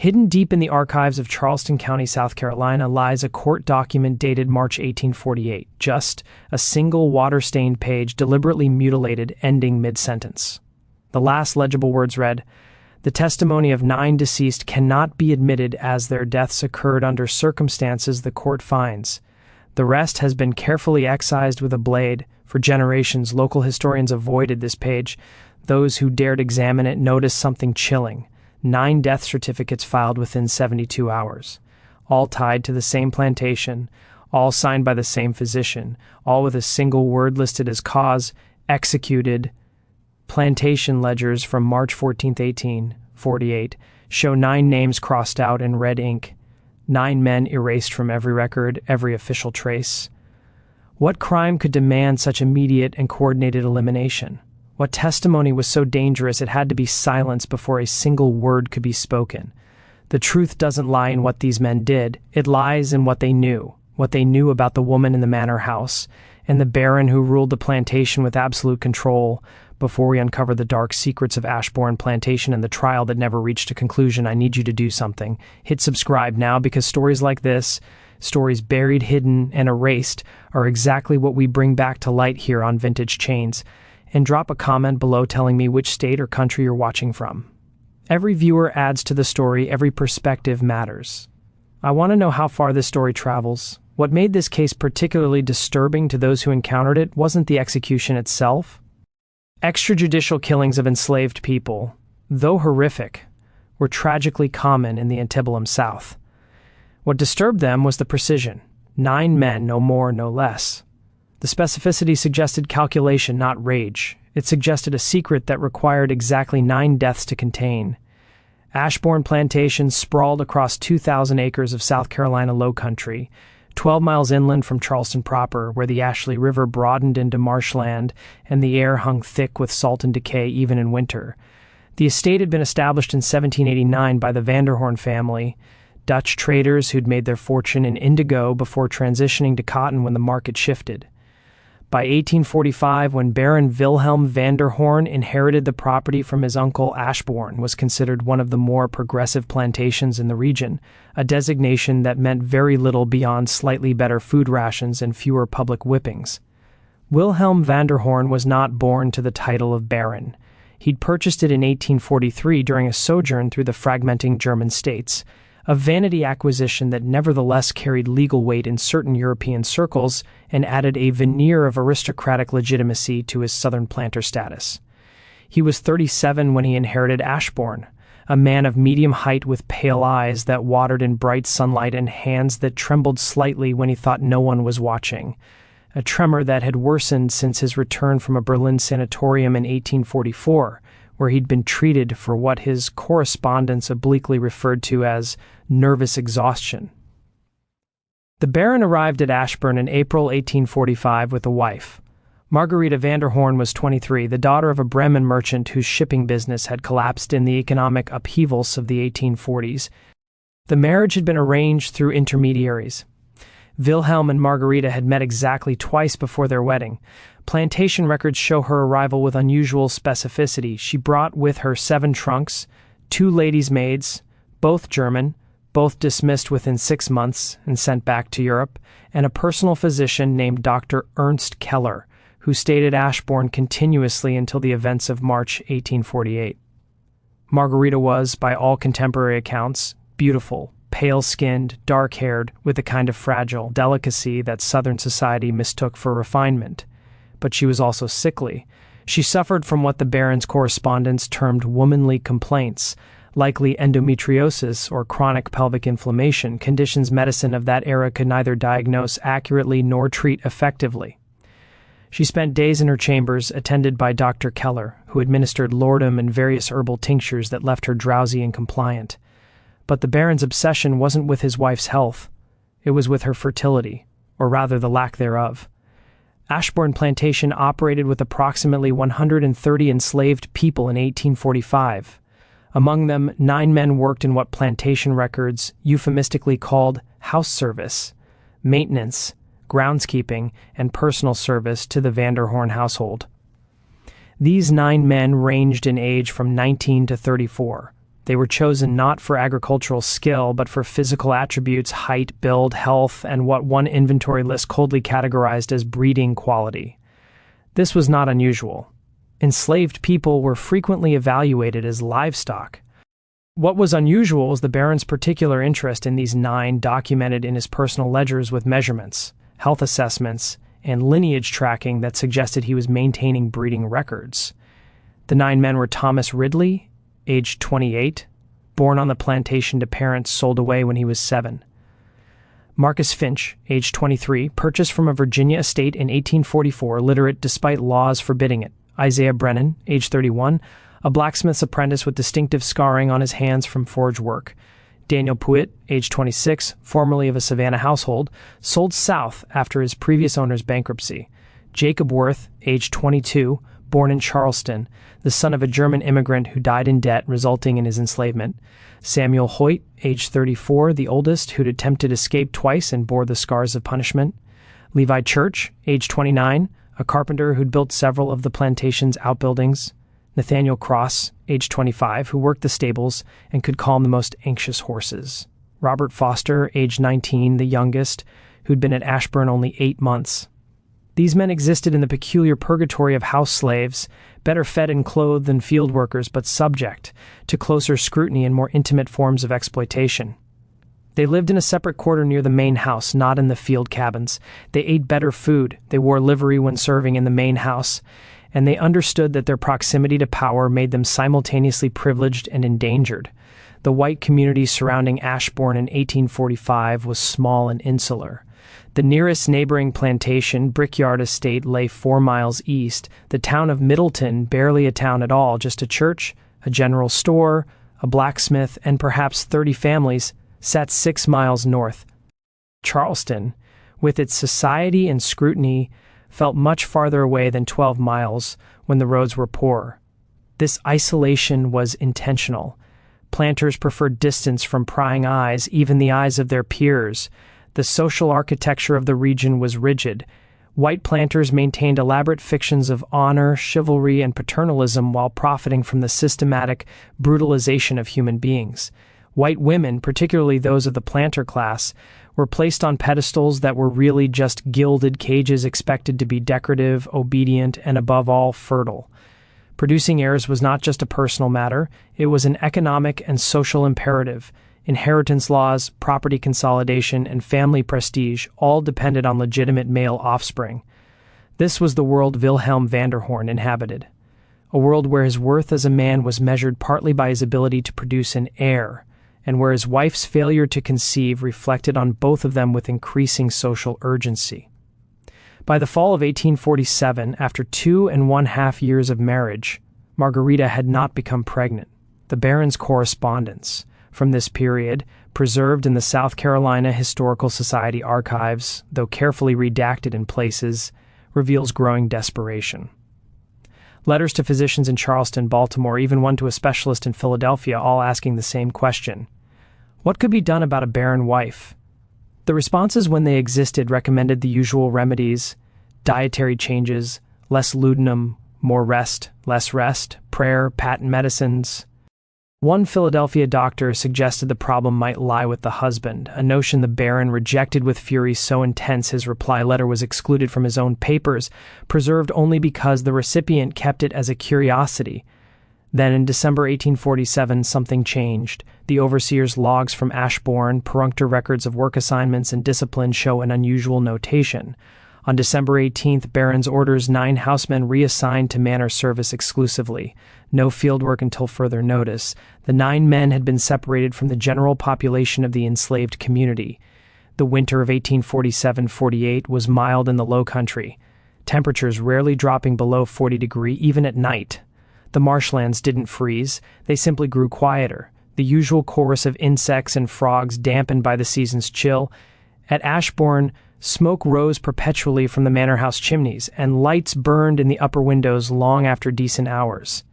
Hidden deep in the archives of Charleston County, South Carolina, lies a court document dated March 1848, just a single water-stained page deliberately mutilated, ending mid-sentence. The last legible words read, "The testimony of 9 deceased cannot be admitted as their deaths occurred under circumstances the court finds. The rest has been carefully excised with a blade. For generations, local historians avoided this page. Those who dared examine it noticed something chilling. 9 death certificates filed within 72 hours. All tied to the same plantation, all signed by the same physician, all with a single word listed as cause, executed. Plantation ledgers from March 14, 1848, show 9 names crossed out in red ink. 9 men erased from every record, every official trace. What crime could demand such immediate and coordinated elimination? What testimony was so dangerous it had to be silenced before a single word could be spoken? The truth doesn't lie in what these men did. It lies in what they knew about the woman in the manor house and the baron who ruled the plantation with absolute control. Before we uncover the dark secrets of Ashbourne Plantation and the trial that never reached a conclusion, I need you to do something. Hit subscribe now, because stories like this, stories buried, hidden, and erased, are exactly what we bring back to light here on Vintage Chains. And drop a comment below telling me which state or country you're watching from. Every viewer adds to the story, every perspective matters. I want to know how far this story travels. What made this case particularly disturbing to those who encountered it wasn't the execution itself. Extrajudicial killings of enslaved people, though horrific, were tragically common in the antebellum South. What disturbed them was the precision. 9 men, no more, no less. The specificity suggested calculation, not rage. It suggested a secret that required exactly 9 deaths to contain. Ashbourne Plantation sprawled across 2,000 acres of South Carolina low country, 12 miles inland from Charleston proper, where the Ashley River broadened into marshland and the air hung thick with salt and decay even in winter. The estate had been established in 1789 by the Vanderhorn family, Dutch traders who'd made their fortune in indigo before transitioning to cotton when the market shifted. By 1845, when Baron Wilhelm Vanderhorn inherited the property from his uncle, Ashbourne was considered one of the more progressive plantations in the region, a designation that meant very little beyond slightly better food rations and fewer public whippings. Wilhelm Vanderhorn was not born to the title of Baron. He'd purchased it in 1843 during a sojourn through the fragmenting German states, a vanity acquisition that nevertheless carried legal weight in certain European circles and added a veneer of aristocratic legitimacy to his southern planter status. He was 37 when he inherited Ashbourne, a man of medium height with pale eyes that watered in bright sunlight and hands that trembled slightly when he thought no one was watching, a tremor that had worsened since his return from a Berlin sanatorium in 1844, where he'd been treated for what his correspondents obliquely referred to as nervous exhaustion. The Baron arrived at Ashbourne in April 1845 with a wife. Margarita Vanderhorn was 23, the daughter of a Bremen merchant whose shipping business had collapsed in the economic upheavals of the 1840s. The marriage had been arranged through intermediaries. Wilhelm and Margarita had met exactly twice before their wedding. Plantation records show her arrival with unusual specificity. She brought with her 7 trunks, 2 ladies' maids, both German, both dismissed within 6 months and sent back to Europe, and a personal physician named Dr. Ernst Keller, who stayed at Ashbourne continuously until the events of March 1848. Margarita was, by all contemporary accounts, beautiful, pale-skinned, dark-haired, with a kind of fragile delicacy that Southern society mistook for refinement. But she was also sickly. She suffered from what the Baron's correspondents termed womanly complaints, likely endometriosis or chronic pelvic inflammation, conditions medicine of that era could neither diagnose accurately nor treat effectively. She spent days in her chambers, attended by Dr. Keller, who administered laudanum and various herbal tinctures that left her drowsy and compliant. But the Baron's obsession wasn't with his wife's health. It was with her fertility, or rather the lack thereof. Ashbourne Plantation operated with approximately 130 enslaved people in 1845. Among them, 9 men worked in what plantation records euphemistically called house service, maintenance, groundskeeping, and personal service to the Vanderhorn household. These 9 men ranged in age from 19 to 34. They were chosen not for agricultural skill, but for physical attributes, height, build, health, and what one inventory list coldly categorized as breeding quality. This was not unusual. Enslaved people were frequently evaluated as livestock. What was unusual was the Baron's particular interest in these 9 documented in his personal ledgers with measurements, health assessments, and lineage tracking that suggested he was maintaining breeding records. The 9 men were Thomas Ridley, aged 28, born on the plantation to parents sold away when he was 7. Marcus Finch, aged 23, purchased from a Virginia estate in 1844, literate despite laws forbidding it. Isaiah Brennan, aged 31, a blacksmith's apprentice with distinctive scarring on his hands from forge work. Daniel Puitt, aged 26, formerly of a Savannah household, sold south after his previous owner's bankruptcy. Jacob Worth, aged 22, born in Charleston, the son of a German immigrant who died in debt resulting in his enslavement. Samuel Hoyt, aged 34, the oldest, who'd attempted escape twice and bore the scars of punishment. Levi Church, aged 29, a carpenter who'd built several of the plantation's outbuildings. Nathaniel Cross, aged 25, who worked the stables and could calm the most anxious horses. Robert Foster, aged 19, the youngest, who'd been at Ashburn only 8 months. These men existed in the peculiar purgatory of house slaves, better fed and clothed than field workers, but subject to closer scrutiny and more intimate forms of exploitation. They lived in a separate quarter near the main house, not in the field cabins. They ate better food, they wore livery when serving in the main house, and they understood that their proximity to power made them simultaneously privileged and endangered. The white community surrounding Ashbourne in 1845 was small and insular. The nearest neighboring plantation, Brickyard Estate, lay 4 miles east. The town of Middleton, barely a town at all, just a church, a general store, a blacksmith, and perhaps 30 families, sat 6 miles north. Charleston, with its society and scrutiny, felt much farther away than 12 miles when the roads were poor. This isolation was intentional. Planters preferred distance from prying eyes, even the eyes of their peers. The social architecture of the region was rigid. White planters maintained elaborate fictions of honor, chivalry, and paternalism while profiting from the systematic brutalization of human beings. White women, particularly those of the planter class, were placed on pedestals that were really just gilded cages expected to be decorative, obedient, and above all, fertile. Producing heirs was not just a personal matter, it was an economic and social imperative. Inheritance laws, property consolidation, and family prestige all depended on legitimate male offspring. This was the world Wilhelm Vanderhorn inhabited, a world where his worth as a man was measured partly by his ability to produce an heir, and where his wife's failure to conceive reflected on both of them with increasing social urgency. By the fall of 1847, after 2½ years of marriage, Margarita had not become pregnant. The Baron's correspondence from this period, preserved in the South Carolina Historical Society archives, though carefully redacted in places, reveals growing desperation. Letters to physicians in Charleston, Baltimore, even one to a specialist in Philadelphia, all asking the same question: what could be done about a barren wife? The responses, when they existed, recommended the usual remedies: dietary changes, less laudanum, more rest, less rest, prayer, patent medicines. One Philadelphia doctor suggested the problem might lie with the husband, a notion the Baron rejected with fury so intense his reply letter was excluded from his own papers, preserved only because the recipient kept it as a curiosity. Then in December 1847, something changed. The overseer's logs from Ashbourne, perfunctory records of work assignments and discipline show an unusual notation. On December 18th, Baron's orders 9 housemen reassigned to manor service exclusively. No field work until further notice. The 9 men had been separated from the general population of the enslaved community. The winter of 1847-48 was mild in the low country, temperatures rarely dropping below 40 degrees even at night. The marshlands didn't freeze, they simply grew quieter. The usual chorus of insects and frogs dampened by the season's chill. At Ashbourne, smoke rose perpetually from the manor house chimneys, and lights burned in the upper windows long after decent hours.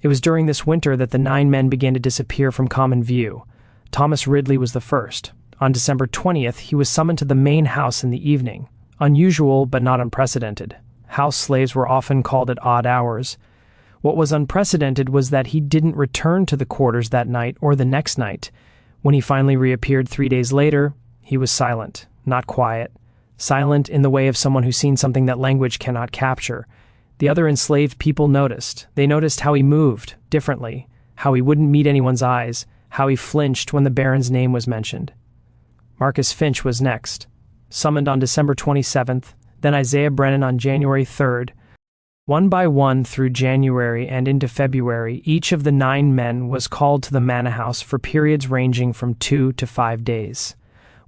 It was during this winter that the 9 men began to disappear from common view. Thomas Ridley was the first. On December 20th, he was summoned to the main house in the evening. Unusual, but not unprecedented. House slaves were often called at odd hours. What was unprecedented was that he didn't return to the quarters that night or the next night. When he finally reappeared 3 days later, he was silent, not quiet. Silent in the way of someone who's seen something that language cannot capture. The other enslaved people noticed. They noticed how he moved differently, how he wouldn't meet anyone's eyes, how he flinched when the Baron's name was mentioned. Marcus Finch was next, summoned on December 27th, then Isaiah Brennan on January 3rd. One by one through January and into February, each of the 9 men was called to the manor house for periods ranging from 2 to 5 days.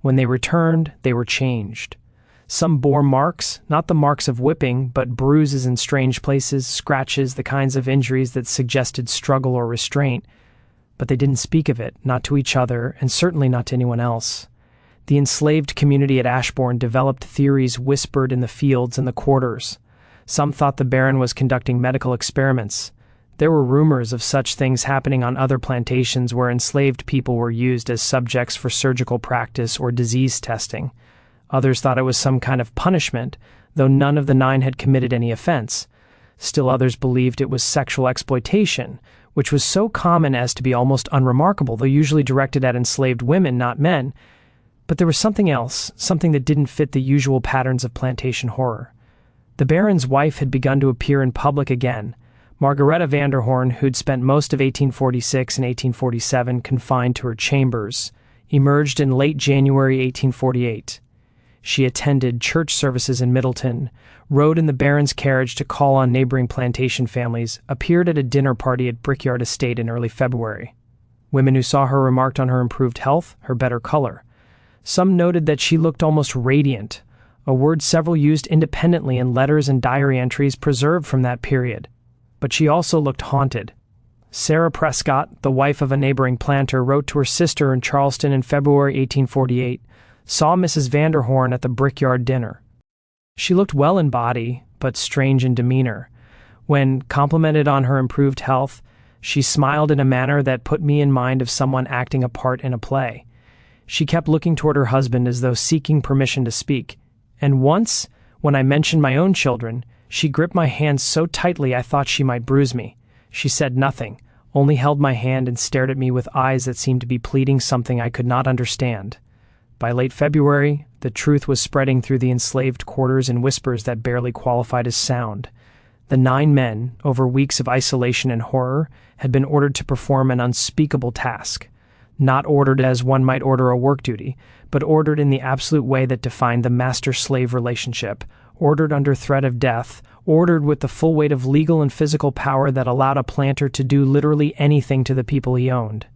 When they returned, they were changed. Some bore marks, not the marks of whipping, but bruises in strange places, scratches, the kinds of injuries that suggested struggle or restraint. But they didn't speak of it, not to each other, and certainly not to anyone else. The enslaved community at Ashbourne developed theories whispered in the fields and the quarters. Some thought the Baron was conducting medical experiments. There were rumors of such things happening on other plantations where enslaved people were used as subjects for surgical practice or disease testing. Others thought it was some kind of punishment, though none of the 9 had committed any offense. Still others believed it was sexual exploitation, which was so common as to be almost unremarkable, though usually directed at enslaved women, not men. But there was something else, something that didn't fit the usual patterns of plantation horror. The Baron's wife had begun to appear in public again. Margaretha Vanderhorn, who'd spent most of 1846 and 1847 confined to her chambers, emerged in late January 1848. She attended church services in Middleton, rode in the Baron's carriage to call on neighboring plantation families, appeared at a dinner party at Brickyard Estate in early February. Women who saw her remarked on her improved health, her better color. Some noted that she looked almost radiant, a word several used independently in letters and diary entries preserved from that period. But she also looked haunted. Sarah Prescott, the wife of a neighboring planter, wrote to her sister in Charleston in February 1848, saw Mrs. Vanderhorn at the Brickyard dinner. She looked well in body, but strange in demeanor. When complimented on her improved health, she smiled in a manner that put me in mind of someone acting a part in a play. She kept looking toward her husband as though seeking permission to speak. And once, when I mentioned my own children, she gripped my hand so tightly I thought she might bruise me. She said nothing, only held my hand and stared at me with eyes that seemed to be pleading something I could not understand. By late February, the truth was spreading through the enslaved quarters in whispers that barely qualified as sound. The 9 men, over weeks of isolation and horror, had been ordered to perform an unspeakable task. Not ordered as one might order a work duty, but ordered in the absolute way that defined the master-slave relationship, ordered under threat of death, ordered with the full weight of legal and physical power that allowed a planter to do literally anything to the people he owned.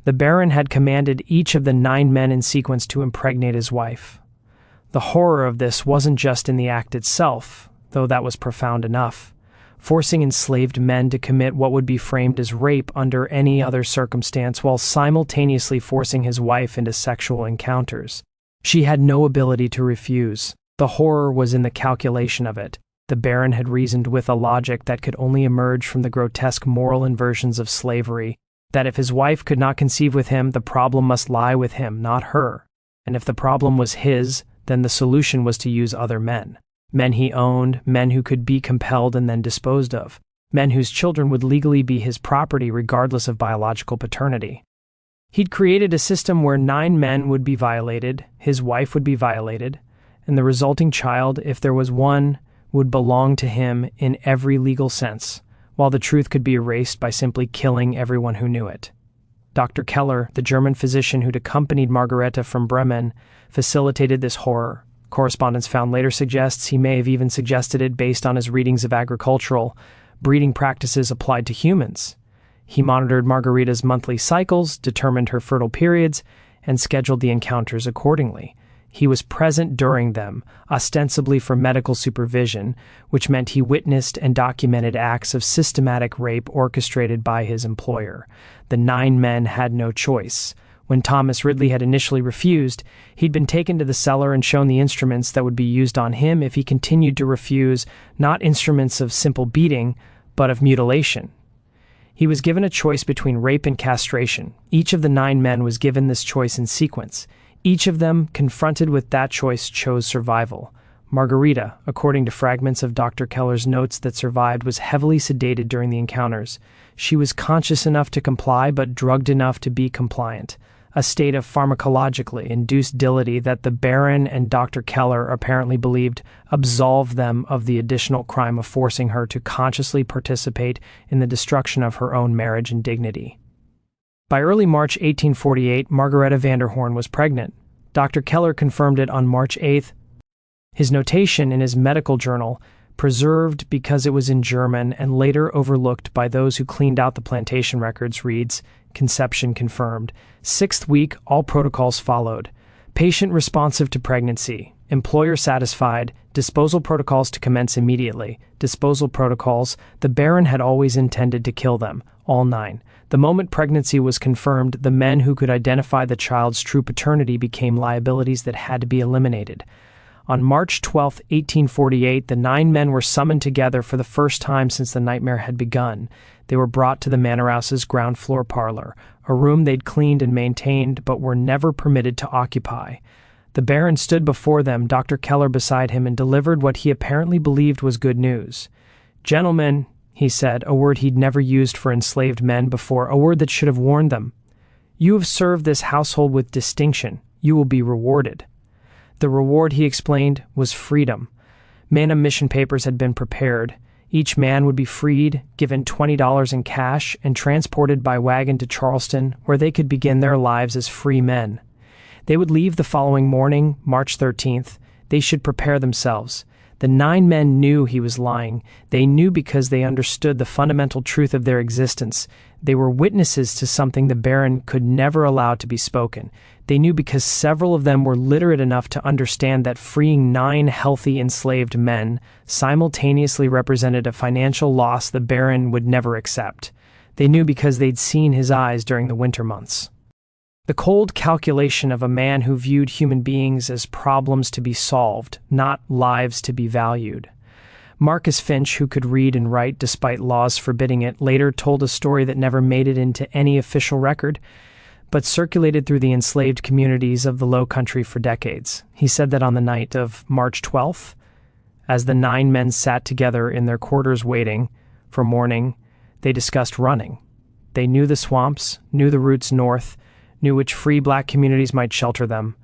The Baron had commanded each of the 9 men in sequence to impregnate his wife. The horror of this wasn't just in the act itself, though that was profound enough. Forcing enslaved men to commit what would be framed as rape under any other circumstance while simultaneously forcing his wife into sexual encounters. She had no ability to refuse. The horror was in the calculation of it. The Baron had reasoned with a logic that could only emerge from the grotesque moral inversions of slavery, that if his wife could not conceive with him, the problem must lie with him, not her. And if the problem was his, then the solution was to use other men. Men he owned, men who could be compelled and then disposed of, men whose children would legally be his property regardless of biological paternity. He'd created a system where 9 men would be violated, his wife would be violated, and the resulting child, if there was one, would belong to him in every legal sense, while the truth could be erased by simply killing everyone who knew it. Dr. Keller, the German physician who'd accompanied Margaretha from Bremen, facilitated this horror. Correspondence found later suggests he may have even suggested it based on his readings of agricultural breeding practices applied to humans. He monitored Margarita's monthly cycles, determined her fertile periods, and scheduled the encounters accordingly. He was present during them, ostensibly for medical supervision, which meant he witnessed and documented acts of systematic rape orchestrated by his employer. The 9 men had no choice. When Thomas Ridley had initially refused, he'd been taken to the cellar and shown the instruments that would be used on him if he continued to refuse, not instruments of simple beating, but of mutilation. He was given a choice between rape and castration. Each of the 9 men was given this choice in sequence. Each of them, confronted with that choice, chose survival. Margarita, according to fragments of Dr. Keller's notes that survived, was heavily sedated during the encounters. She was conscious enough to comply but drugged enough to be compliant, a state of pharmacologically induced debility that the Baron and Dr. Keller apparently believed absolved them of the additional crime of forcing her to consciously participate in the destruction of her own marriage and dignity. By early March 1848, Margareta Vanderhorn was pregnant. Dr. Keller confirmed it on March 8th. His notation in his medical journal, preserved because it was in German and later overlooked by those who cleaned out the plantation records, reads, "Conception confirmed. 6th week, all protocols followed. Patient responsive to pregnancy. Employer satisfied. Disposal protocols to commence immediately. Disposal protocols. The Baron had always intended to kill them, all 9. The moment pregnancy was confirmed, the men who could identify the child's true paternity became liabilities that had to be eliminated. On March 12, 1848, the 9 men were summoned together for the first time since the nightmare had begun. They were brought to the manor house's ground floor parlor, a room they'd cleaned and maintained but were never permitted to occupy. The Baron stood before them, Dr. Keller beside him, and delivered what he apparently believed was good news. "Gentlemen," he said, a word he'd never used for enslaved men before, a word that should have warned them, "you have served this household with distinction. You will be rewarded." The reward, he explained, was freedom. Manumission papers had been prepared. Each man would be freed, given $20 in cash, and transported by wagon to Charleston, where they could begin their lives as free men. They would leave the following morning, March 13th. They should prepare themselves. The 9 men knew he was lying. They knew because they understood the fundamental truth of their existence. They were witnesses to something the Baron could never allow to be spoken. They knew because several of them were literate enough to understand that freeing 9 healthy enslaved men simultaneously represented a financial loss the Baron would never accept. They knew because they'd seen his eyes during the winter months. The cold calculation of a man who viewed human beings as problems to be solved, not lives to be valued. Marcus Finch, who could read and write despite laws forbidding it, later told a story that never made it into any official record, but circulated through the enslaved communities of the Low Country for decades. He said that on the night of March 12th, as the 9 men sat together in their quarters waiting for morning, they discussed running. They knew the swamps, knew the routes north, knew which free black communities might shelter them.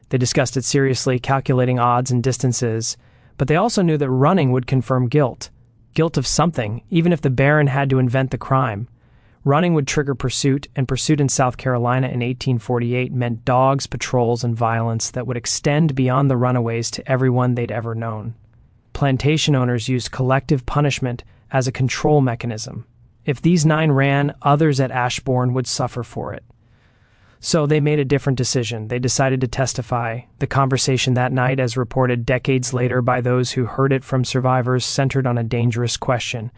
They discussed it seriously, calculating odds and distances, but they also knew that running would confirm guilt. Guilt of something, even if the Baron had to invent the crime. Running would trigger pursuit, and pursuit in South Carolina in 1848 meant dogs, patrols, and violence that would extend beyond the runaways to everyone they'd ever known. Plantation owners used collective punishment as a control mechanism. If these 9 ran, others at Ashbourne would suffer for it. So they made a different decision. They decided to testify. The conversation that night, as reported decades later by those who heard it from survivors, centered on a dangerous question.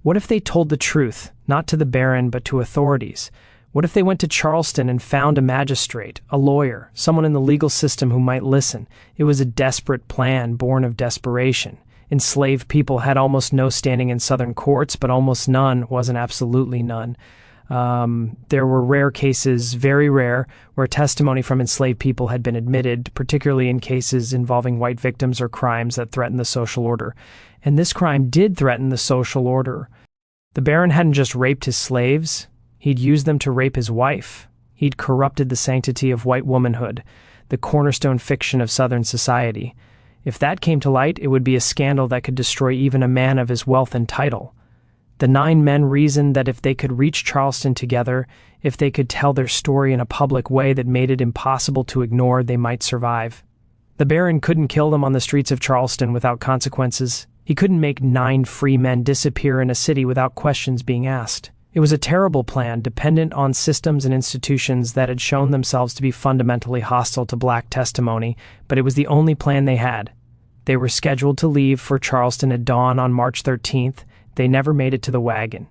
What if they told the truth, not to the Baron, but to authorities? What if they went to Charleston and found a magistrate, a lawyer, someone in the legal system who might listen? It was a desperate plan, born of desperation. Enslaved people had almost no standing in Southern courts, but almost none wasn't absolutely none. There were rare cases, very rare, where testimony from enslaved people had been admitted, particularly in cases involving white victims or crimes that threatened the social order. And this crime did threaten the social order. The Baron hadn't just raped his slaves, he'd used them to rape his wife. He'd corrupted the sanctity of white womanhood, the cornerstone fiction of Southern society. If that came to light, it would be a scandal that could destroy even a man of his wealth and title. The 9 men reasoned that if they could reach Charleston together, if they could tell their story in a public way that made it impossible to ignore, they might survive. The Baron couldn't kill them on the streets of Charleston without consequences. He couldn't make 9 free men disappear in a city without questions being asked. It was a terrible plan, dependent on systems and institutions that had shown themselves to be fundamentally hostile to black testimony, but it was the only plan they had. They were scheduled to leave for Charleston at dawn on March 13th. They never made it to the wagon.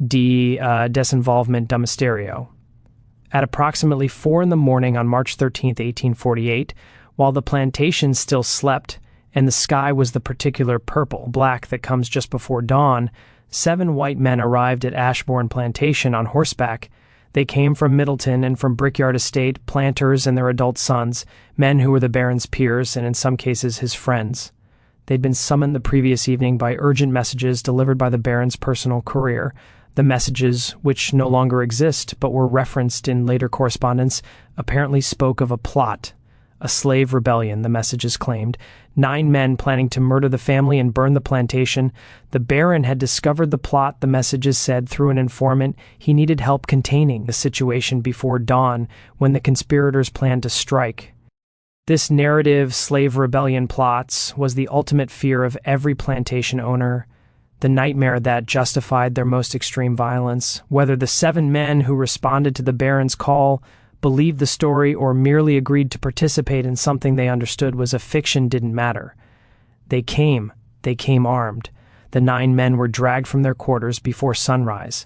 Desinvolvement de Mysterio. At approximately 4 in the morning on March 13th, 1848, while the plantation still slept, and the sky was the particular purple-black that comes just before dawn, 7 white men arrived at Ashbourne Plantation on horseback. They came from Middleton and from Brickyard Estate, planters and their adult sons, men who were the Baron's peers and in some cases his friends. They'd been summoned the previous evening by urgent messages delivered by the Baron's personal courier. The messages, which no longer exist but were referenced in later correspondence, apparently spoke of a plot. A slave rebellion, the messages claimed. 9 men planning to murder the family and burn the plantation. The Baron had discovered the plot, the messages said, through an informant. He needed help containing the situation before dawn, when the conspirators planned to strike. This narrative, slave rebellion plots, was the ultimate fear of every plantation owner, the nightmare that justified their most extreme violence. Whether the 7 men who responded to the Baron's call believed the story or merely agreed to participate in something they understood was a fiction didn't matter. They came armed. The 9 men were dragged from their quarters before sunrise.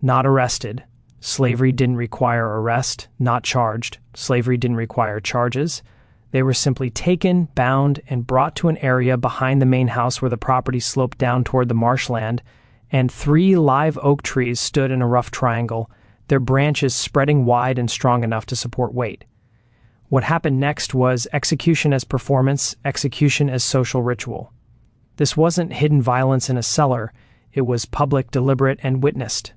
Not arrested. Slavery didn't require arrest. Not charged. Slavery didn't require charges. They were simply taken, bound, and brought to an area behind the main house where the property sloped down toward the marshland, and 3 live oak trees stood in a rough triangle, their branches spreading wide and strong enough to support weight. What happened next was execution as performance, execution as social ritual. This wasn't hidden violence in a cellar, it was public, deliberate, and witnessed.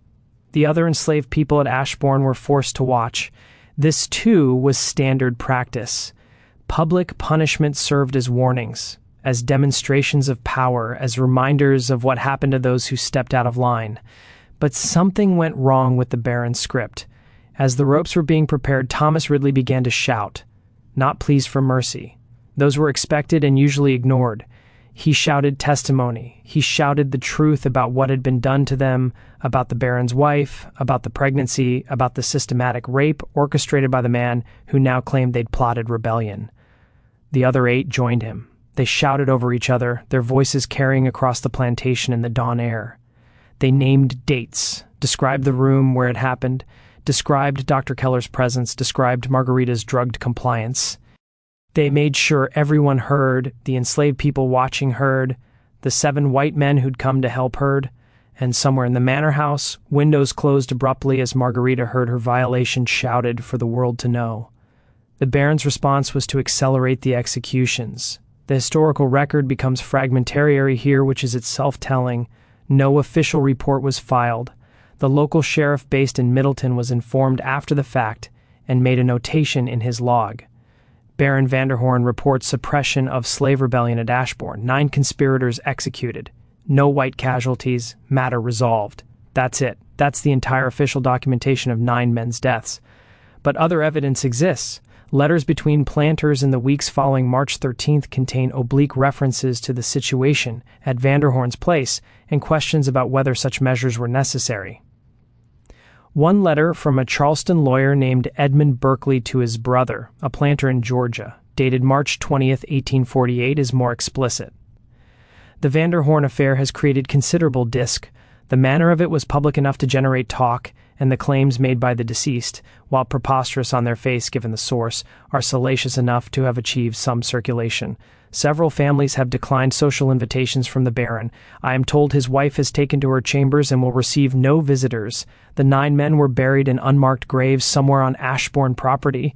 The other enslaved people at Ashbourne were forced to watch. This, too, was standard practice. Public punishment served as warnings, as demonstrations of power, as reminders of what happened to those who stepped out of line. But something went wrong with the Baron's script. As the ropes were being prepared, Thomas Ridley began to shout, not pleas for mercy. Those were expected and usually ignored. He shouted testimony. He shouted the truth about what had been done to them, about the Baron's wife, about the pregnancy, about the systematic rape orchestrated by the man who now claimed they'd plotted rebellion. The other 8 joined him. They shouted over each other, their voices carrying across the plantation in the dawn air. They named dates, described the room where it happened, described Dr. Keller's presence, described Margarita's drugged compliance. They made sure everyone heard, the enslaved people watching heard, the 7 white men who'd come to help heard, and somewhere in the manor house, windows closed abruptly as Margarita heard her violation shouted for the world to know. The Baron's response was to accelerate the executions. The historical record becomes fragmentary here, which is itself telling. No official report was filed. The local sheriff based in Middleton was informed after the fact and made a notation in his log. Baron Vanderhorn reports suppression of slave rebellion at Ashbourne. 9 conspirators executed. No white casualties. Matter resolved. That's it. That's the entire official documentation of 9 men's deaths. But other evidence exists. Letters between planters in the weeks following March 13th contain oblique references to the situation at Vanderhorn's place and questions about whether such measures were necessary. One letter from a Charleston lawyer named Edmund Berkeley to his brother, a planter in Georgia, dated March 20th, 1848, is more explicit. The Vanderhorn affair has created considerable disc. The manner of it was public enough to generate talk, and the claims made by the deceased, while preposterous on their face given the source, are salacious enough to have achieved some circulation. Several families have declined social invitations from the Baron. I am told his wife has taken to her chambers and will receive no visitors. The 9 men were buried in unmarked graves somewhere on Ashbourne property.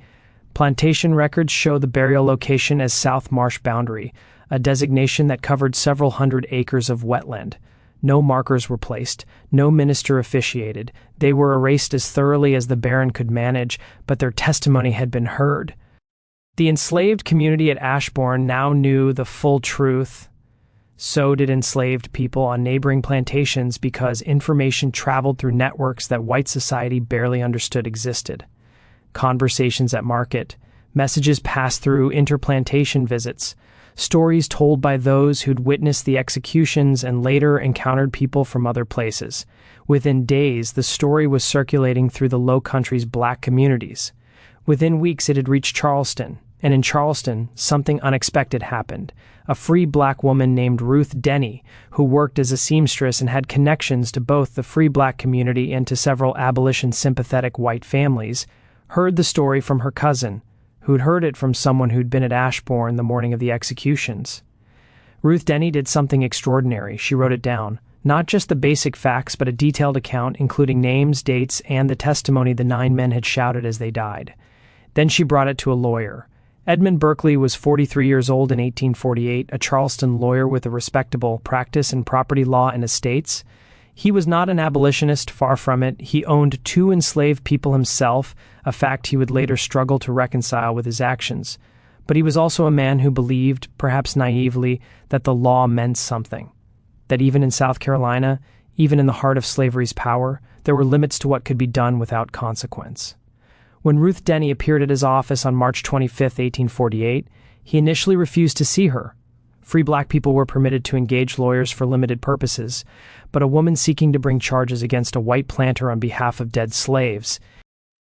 Plantation records show the burial location as South Marsh Boundary, a designation that covered several hundred acres of wetland. No markers were placed, no minister officiated. They were erased as thoroughly as the Baron could manage, but their testimony had been heard. The enslaved community at Ashbourne now knew the full truth. So did enslaved people on neighboring plantations because information traveled through networks that white society barely understood existed. Conversations at market, messages passed through interplantation visits, stories told by those who'd witnessed the executions and later encountered people from other places. Within days, the story was circulating through the Low Country's black communities. Within weeks, it had reached Charleston, and in Charleston, something unexpected happened. A free black woman named Ruth Denny, who worked as a seamstress and had connections to both the free black community and to several abolition-sympathetic white families, heard the story from her cousin, who'd heard it from someone who'd been at Ashbourne the morning of the executions. Ruth Denny did something extraordinary. She wrote it down. Not just the basic facts, but a detailed account including names, dates, and the testimony the 9 men had shouted as they died. Then she brought it to a lawyer. Edmund Berkeley was 43 years old in 1848, a Charleston lawyer with a respectable practice in property law and estates. He was not an abolitionist, far from it. He owned 2 enslaved people himself, a fact he would later struggle to reconcile with his actions. But he was also a man who believed, perhaps naively, that the law meant something. That even in South Carolina, even in the heart of slavery's power, there were limits to what could be done without consequence. When Ruth Denny appeared at his office on March 25, 1848, he initially refused to see her. Free black people were permitted to engage lawyers for limited purposes, but a woman seeking to bring charges against a white planter on behalf of dead slaves,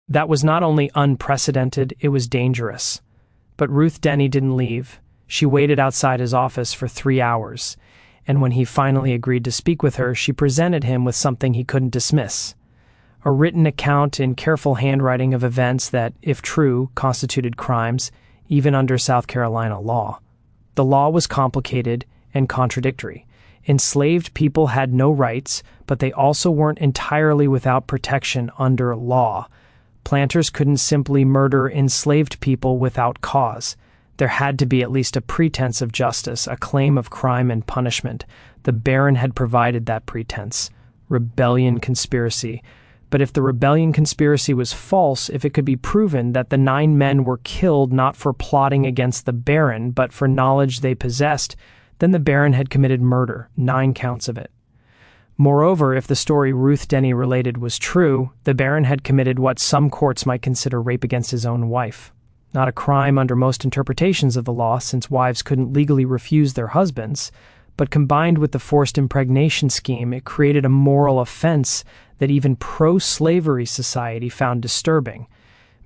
that was not only unprecedented, it was dangerous. But Ruth Denny didn't leave. She waited outside his office for 3 hours, and when he finally agreed to speak with her, she presented him with something he couldn't dismiss. A written account in careful handwriting of events that, if true, constituted crimes, even under South Carolina law. The law was complicated and contradictory. Enslaved people had no rights, but they also weren't entirely without protection under law. Planters couldn't simply murder enslaved people without cause. There had to be at least a pretense of justice, a claim of crime and punishment. The Baron had provided that pretense. Rebellion conspiracy. But if the rebellion conspiracy was false, if it could be proven that the 9 men were killed not for plotting against the Baron, but for knowledge they possessed, then the Baron had committed murder, 9 counts of it. Moreover, if the story Ruth Denny related was true, the Baron had committed what some courts might consider rape against his own wife. Not a crime under most interpretations of the law, since wives couldn't legally refuse their husbands, but combined with the forced impregnation scheme, it created a moral offense that even pro-slavery society found disturbing.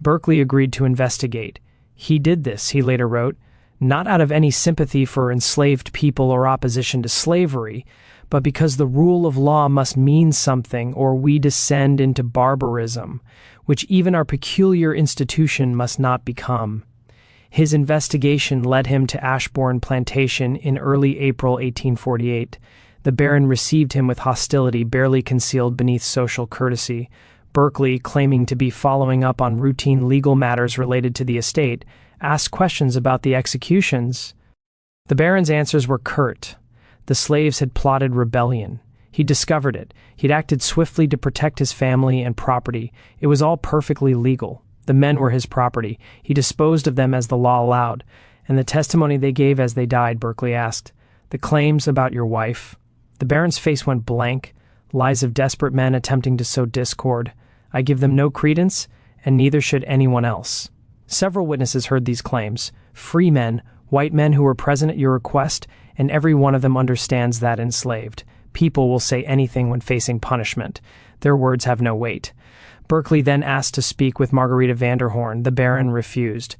Berkeley agreed to investigate. He did this, he later wrote, not out of any sympathy for enslaved people or opposition to slavery, but because the rule of law must mean something or we descend into barbarism, which even our peculiar institution must not become. His investigation led him to Ashbourne Plantation in early April 1848. The Baron received him with hostility barely concealed beneath social courtesy. Berkeley, claiming to be following up on routine legal matters related to the estate, asked questions about the executions. The Baron's answers were curt. The slaves had plotted rebellion. He discovered it. He'd acted swiftly to protect his family and property. It was all perfectly legal. The men were his property. He disposed of them as the law allowed. And the testimony they gave as they died, Berkeley asked. The claims about your wife. The Baron's face went blank. Lies of desperate men attempting to sow discord. I give them no credence, and neither should anyone else. Several witnesses heard these claims. Free men, white men who were present at your request, and every one of them understands that enslaved. People will say anything when facing punishment. Their words have no weight. Berkeley then asked to speak with Margarita Vanderhorn. The Baron refused.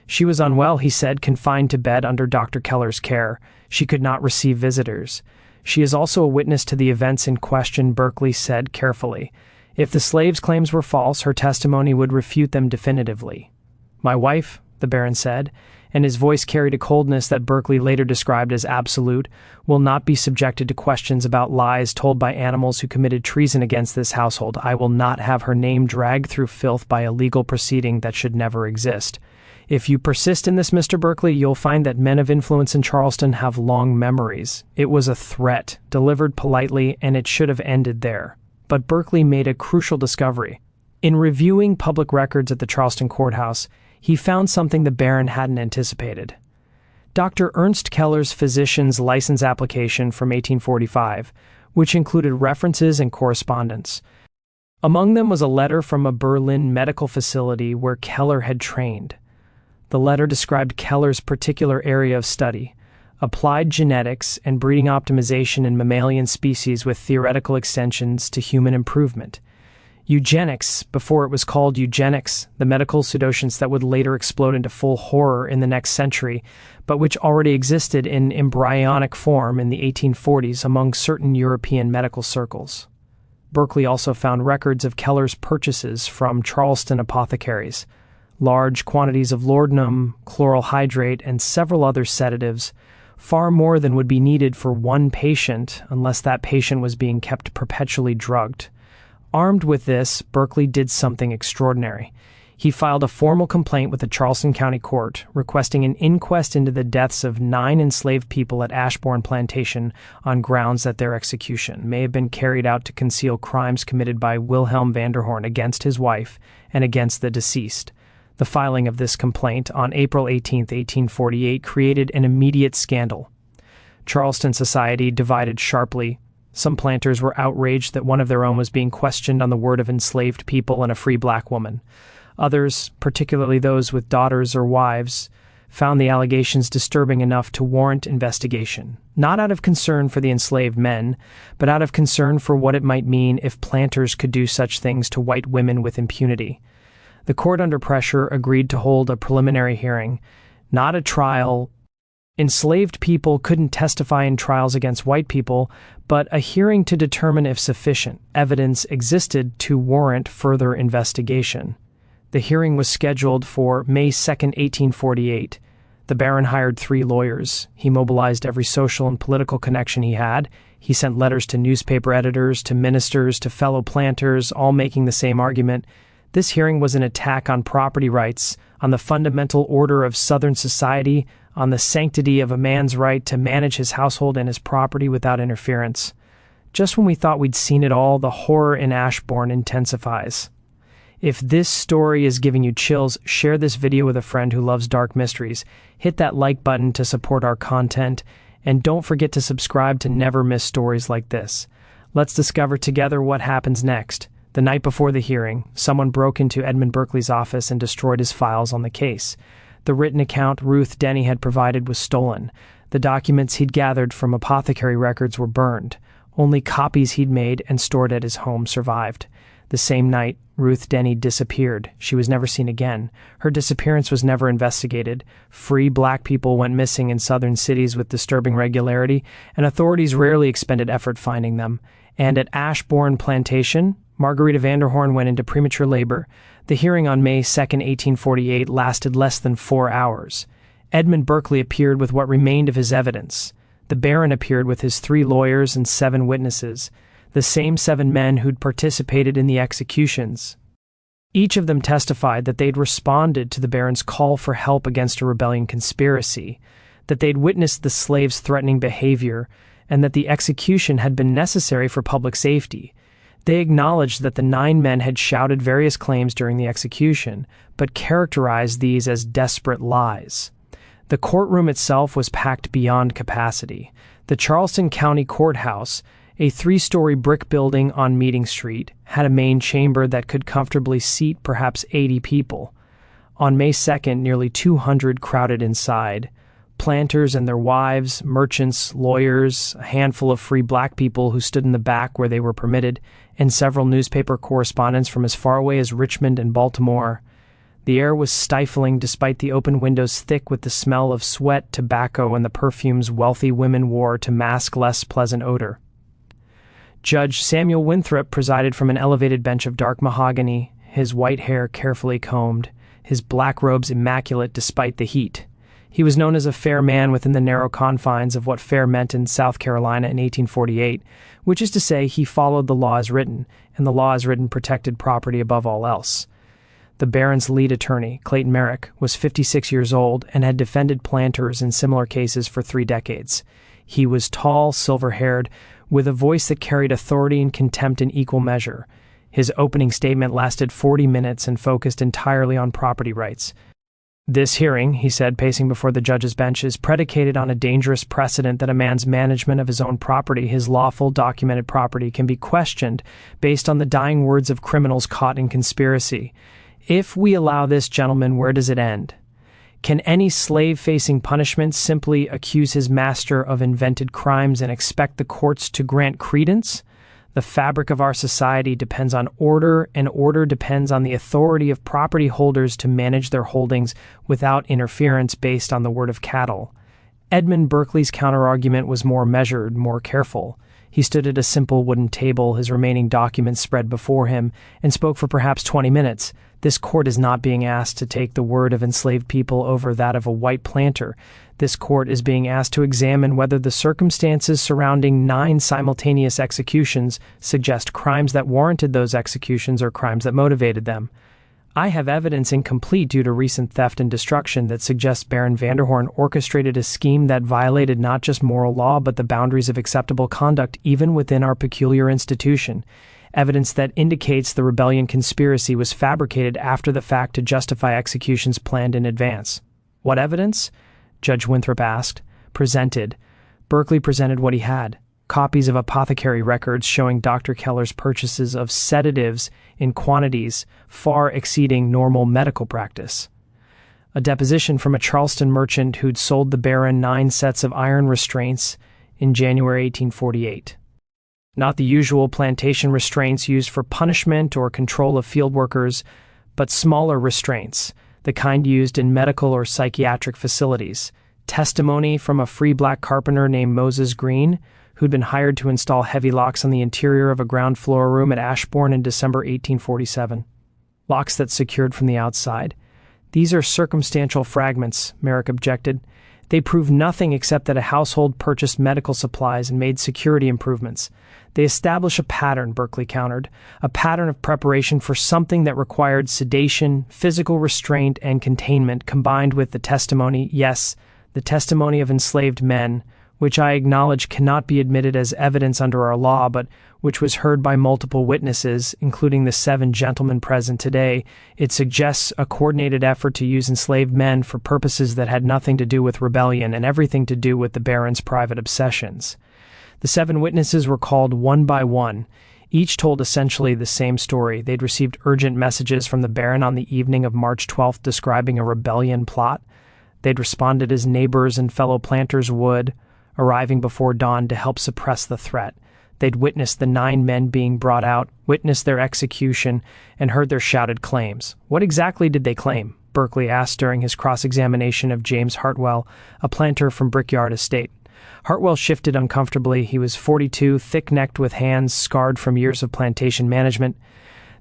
She was unwell, he said, confined to bed under Dr. Keller's care. She could not receive visitors. She is also a witness to the events in question, Berkeley said carefully. If the slaves' claims were false, her testimony would refute them definitively. My wife, the Baron said, and his voice carried a coldness that Berkeley later described as absolute, will not be subjected to questions about lies told by animals who committed treason against this household. I will not have her name dragged through filth by a legal proceeding that should never exist. If you persist in this, Mr. Berkeley, you'll find that men of influence in Charleston have long memories. It was a threat, delivered politely, and it should have ended there. But Berkeley made a crucial discovery. In reviewing public records at the Charleston courthouse, he found something the Baron hadn't anticipated. Dr. Ernst Keller's physician's license application from 1845, which included references and correspondence. Among them was a letter from a Berlin medical facility where Keller had trained. The letter described Keller's particular area of study, applied genetics and breeding optimization in mammalian species with theoretical extensions to human improvement. Eugenics, before it was called eugenics, the medical pseudoscience that would later explode into full horror in the next century, but which already existed in embryonic form in the 1840s among certain European medical circles. Berkeley also found records of Keller's purchases from Charleston apothecaries, large quantities of laudanum, chloral hydrate, and several other sedatives, far more than would be needed for one patient unless that patient was being kept perpetually drugged. Armed with this, Berkeley did something extraordinary. He filed a formal complaint with the Charleston County Court, requesting an inquest into the deaths of 9 enslaved people at Ashbourne Plantation on grounds that their execution may have been carried out to conceal crimes committed by Wilhelm Vanderhorn against his wife and against the deceased. The filing of this complaint on April 18, 1848, created an immediate scandal. Charleston society divided sharply. Some planters were outraged that one of their own was being questioned on the word of enslaved people and a free black woman. Others, particularly those with daughters or wives, found the allegations disturbing enough to warrant investigation, not out of concern for the enslaved men, but out of concern for what it might mean if planters could do such things to white women with impunity. The court, under pressure, agreed to hold a preliminary hearing, not a trial. Enslaved people couldn't testify in trials against white people, but a hearing to determine if sufficient evidence existed to warrant further investigation. The hearing was scheduled for May 2, 1848. The Baron hired 3 lawyers. He mobilized every social and political connection he had. He sent letters to newspaper editors, to ministers, to fellow planters, all making the same argument. This hearing was an attack on property rights, on the fundamental order of Southern society, on the sanctity of a man's right to manage his household and his property without interference. Just when we thought we'd seen it all, the horror in Ashbourne intensifies. If this story is giving you chills, share this video with a friend who loves dark mysteries. Hit that like button to support our content, and don't forget to subscribe to never miss stories like this. Let's discover together what happens next. The night before the hearing, someone broke into Edmund Berkeley's office and destroyed his files on the case. The written account Ruth Denny had provided was stolen. The documents he'd gathered from apothecary records were burned. Only copies he'd made and stored at his home survived. The same night, Ruth Denny disappeared. She was never seen again. Her disappearance was never investigated. Free black people went missing in southern cities with disturbing regularity, and authorities rarely expended effort finding them. And at Ashbourne Plantation, Margarita Vanderhorn went into premature labor. The hearing on May 2, 1848, lasted less than 4 hours. Edmund Berkeley appeared with what remained of his evidence. The Baron appeared with his 3 lawyers and 7 witnesses, the same 7 men who'd participated in the executions. Each of them testified that they'd responded to the Baron's call for help against a rebellion conspiracy, that they'd witnessed the slaves' threatening behavior, and that the execution had been necessary for public safety. They acknowledged that the 9 men had shouted various claims during the execution, but characterized these as desperate lies. The courtroom itself was packed beyond capacity. The Charleston County Courthouse, a 3-story brick building on Meeting Street, had a main chamber that could comfortably seat perhaps 80 people. On May 2nd, nearly 200 crowded inside. Planters and their wives, merchants, lawyers, a handful of free black people who stood in the back where they were permitted, and several newspaper correspondents from as far away as Richmond and Baltimore. The air was stifling despite the open windows thick with the smell of sweat, tobacco, and the perfumes wealthy women wore to mask less pleasant odor. Judge Samuel Winthrop presided from an elevated bench of dark mahogany, his white hair carefully combed, his black robes immaculate despite the heat. He was known as a fair man within the narrow confines of what fair meant in South Carolina in 1848, which is to say he followed the law as written, and the law as written protected property above all else. The Baron's lead attorney, Clayton Merrick, was 56 years old and had defended planters in similar cases for 3 decades. He was tall, silver-haired, with a voice that carried authority and contempt in equal measure. His opening statement lasted 40 minutes and focused entirely on property rights. "This hearing," he said, pacing before the judge's bench, "is predicated on a dangerous precedent that a man's management of his own property, his lawful documented property, can be questioned based on the dying words of criminals caught in conspiracy. If we allow this, gentlemen, where does it end? Can any slave facing punishment simply accuse his master of invented crimes and expect the courts to grant credence? The fabric of our society depends on order, and order depends on the authority of property holders to manage their holdings without interference based on the word of cattle." Edmund Berkeley's counterargument was more measured, more careful. He stood at a simple wooden table, his remaining documents spread before him, and spoke for perhaps 20 minutes. This court is not being asked to take the word of enslaved people over that of a white planter. This court is being asked to examine whether the circumstances surrounding 9 simultaneous executions suggest crimes that warranted those executions or crimes that motivated them. I have evidence incomplete due to recent theft and destruction that suggests Baron Vanderhorn orchestrated a scheme that violated not just moral law but the boundaries of acceptable conduct even within our peculiar institution. Evidence that indicates the rebellion conspiracy was fabricated after the fact to justify executions planned in advance. What evidence? Judge Winthrop asked. Presented. Berkeley presented what he had. Copies of apothecary records showing Dr. Keller's purchases of sedatives in quantities far exceeding normal medical practice. A deposition from a Charleston merchant who'd sold the Baron 9 sets of iron restraints in January 1848. Not the usual plantation restraints used for punishment or control of field workers, but smaller restraints, the kind used in medical or psychiatric facilities. Testimony from a free black carpenter named Moses Green, who'd been hired to install heavy locks on the interior of a ground floor room at Ashbourne in December 1847. Locks that secured from the outside. These are circumstantial fragments, Merrick objected. They prove nothing except that a household purchased medical supplies and made security improvements. They establish a pattern, Berkeley countered, a pattern of preparation for something that required sedation, physical restraint, and containment combined with the testimony, yes, the testimony of enslaved men, which I acknowledge cannot be admitted as evidence under our law, but which was heard by multiple witnesses, including the 7 gentlemen present today. It suggests a coordinated effort to use enslaved men for purposes that had nothing to do with rebellion and everything to do with the Baron's private obsessions. The 7 witnesses were called one by one. Each told essentially the same story. They'd received urgent messages from the Baron on the evening of March 12th describing a rebellion plot. They'd responded as neighbors and fellow planters would, arriving before dawn to help suppress the threat. They'd witnessed the 9 men being brought out, witnessed their execution, and heard their shouted claims. What exactly did they claim? Berkeley asked during his cross-examination of James Hartwell, a planter from Brickyard Estate. Hartwell shifted uncomfortably. He was 42, thick-necked with hands scarred from years of plantation management.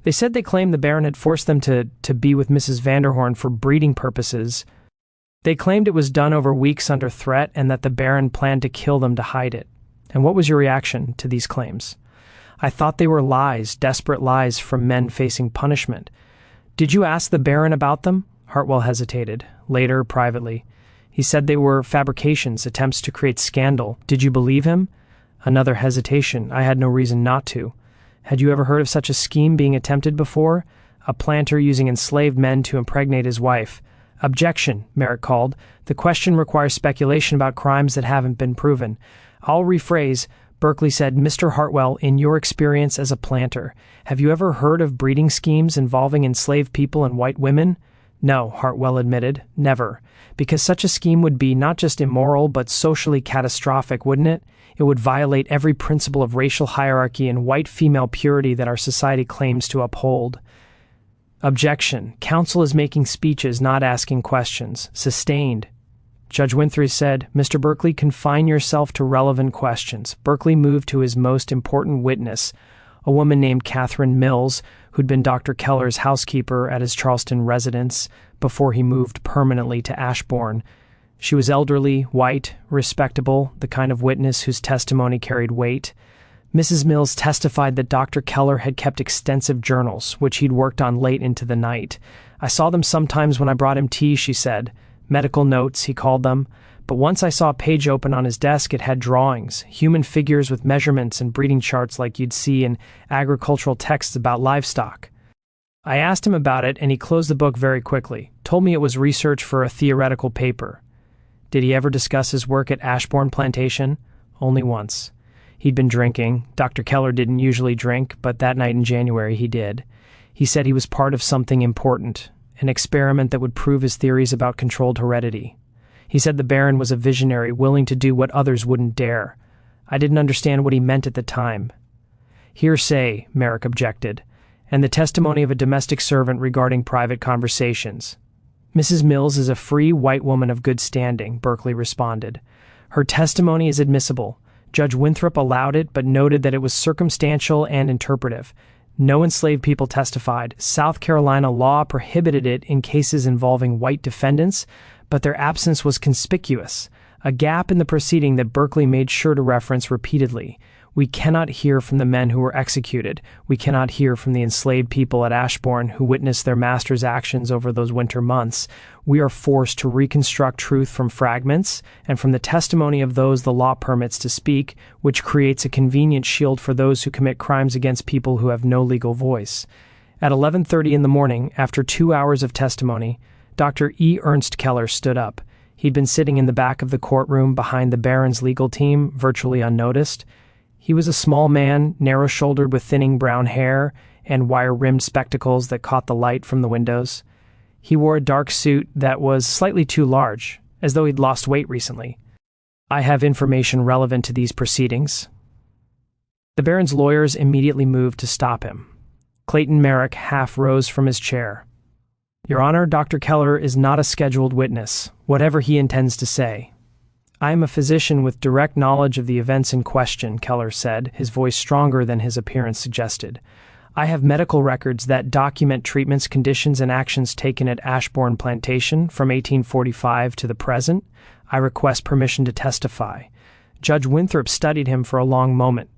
They said they claimed the Baron had forced them to be with Mrs. Vanderhorn for breeding purposes. They claimed it was done over weeks under threat and that the Baron planned to kill them to hide it. And what was your reaction to these claims? I thought they were lies, desperate lies from men facing punishment. Did you ask the Baron about them? Hartwell hesitated. Later, privately. He said they were fabrications, attempts to create scandal. Did you believe him? Another hesitation. I had no reason not to. Had you ever heard of such a scheme being attempted before? A planter using enslaved men to impregnate his wife. Objection, Merrick called. The question requires speculation about crimes that haven't been proven. I'll rephrase. Berkeley said, Mr. Hartwell, in your experience as a planter, have you ever heard of breeding schemes involving enslaved people and white women? No, Hartwell admitted, never. Because such a scheme would be not just immoral but socially catastrophic, wouldn't it? It would violate every principle of racial hierarchy and white female purity that our society claims to uphold. Objection. Counsel is making speeches, not asking questions. Sustained. Judge Winthrop said, Mr. Berkeley, confine yourself to relevant questions. Berkeley moved to his most important witness, a woman named Catherine Mills, who'd been Dr. Keller's housekeeper at his Charleston residence before he moved permanently to Ashbourne. She was elderly, white, respectable, the kind of witness whose testimony carried weight. Mrs. Mills testified that Dr. Keller had kept extensive journals, which he'd worked on late into the night. I saw them sometimes when I brought him tea, she said. Medical notes, he called them. But once I saw a page open on his desk, it had drawings, human figures with measurements and breeding charts like you'd see in agricultural texts about livestock. I asked him about it, and he closed the book very quickly, told me it was research for a theoretical paper. Did he ever discuss his work at Ashbourne Plantation? Only once. He'd been drinking. Dr. Keller didn't usually drink, but that night in January he did. He said he was part of something important, an experiment that would prove his theories about controlled heredity. He said the Baron was a visionary, willing to do what others wouldn't dare. I didn't understand what he meant at the time. Hearsay, Merrick objected, and the testimony of a domestic servant regarding private conversations. Mrs. Mills is a free white woman of good standing, Berkeley responded. Her testimony is admissible. Judge Winthrop allowed it, but noted that it was circumstantial and interpretive. No enslaved people testified. South Carolina law prohibited it in cases involving white defendants, but their absence was conspicuous, a gap in the proceeding that Berkeley made sure to reference repeatedly. We cannot hear from the men who were executed. We cannot hear from the enslaved people at Ashbourne who witnessed their master's actions over those winter months. We are forced to reconstruct truth from fragments and from the testimony of those the law permits to speak, which creates a convenient shield for those who commit crimes against people who have no legal voice. At 11:30 in the morning, after 2 hours of testimony, Dr. E. Ernst Keller stood up. He'd been sitting in the back of the courtroom behind the Baron's legal team, virtually unnoticed. He was a small man, narrow-shouldered with thinning brown hair and wire-rimmed spectacles that caught the light from the windows. He wore a dark suit that was slightly too large, as though he'd lost weight recently. "I have information relevant to these proceedings." The Baron's lawyers immediately moved to stop him. Clayton Merrick half rose from his chair. "Your Honor, Dr. Keller is not a scheduled witness, whatever he intends to say." "I am a physician with direct knowledge of the events in question," Keller said, his voice stronger than his appearance suggested. "I have medical records that document treatments, conditions, and actions taken at Ashbourne Plantation from 1845 to the present. I request permission to testify." Judge Winthrop studied him for a long moment.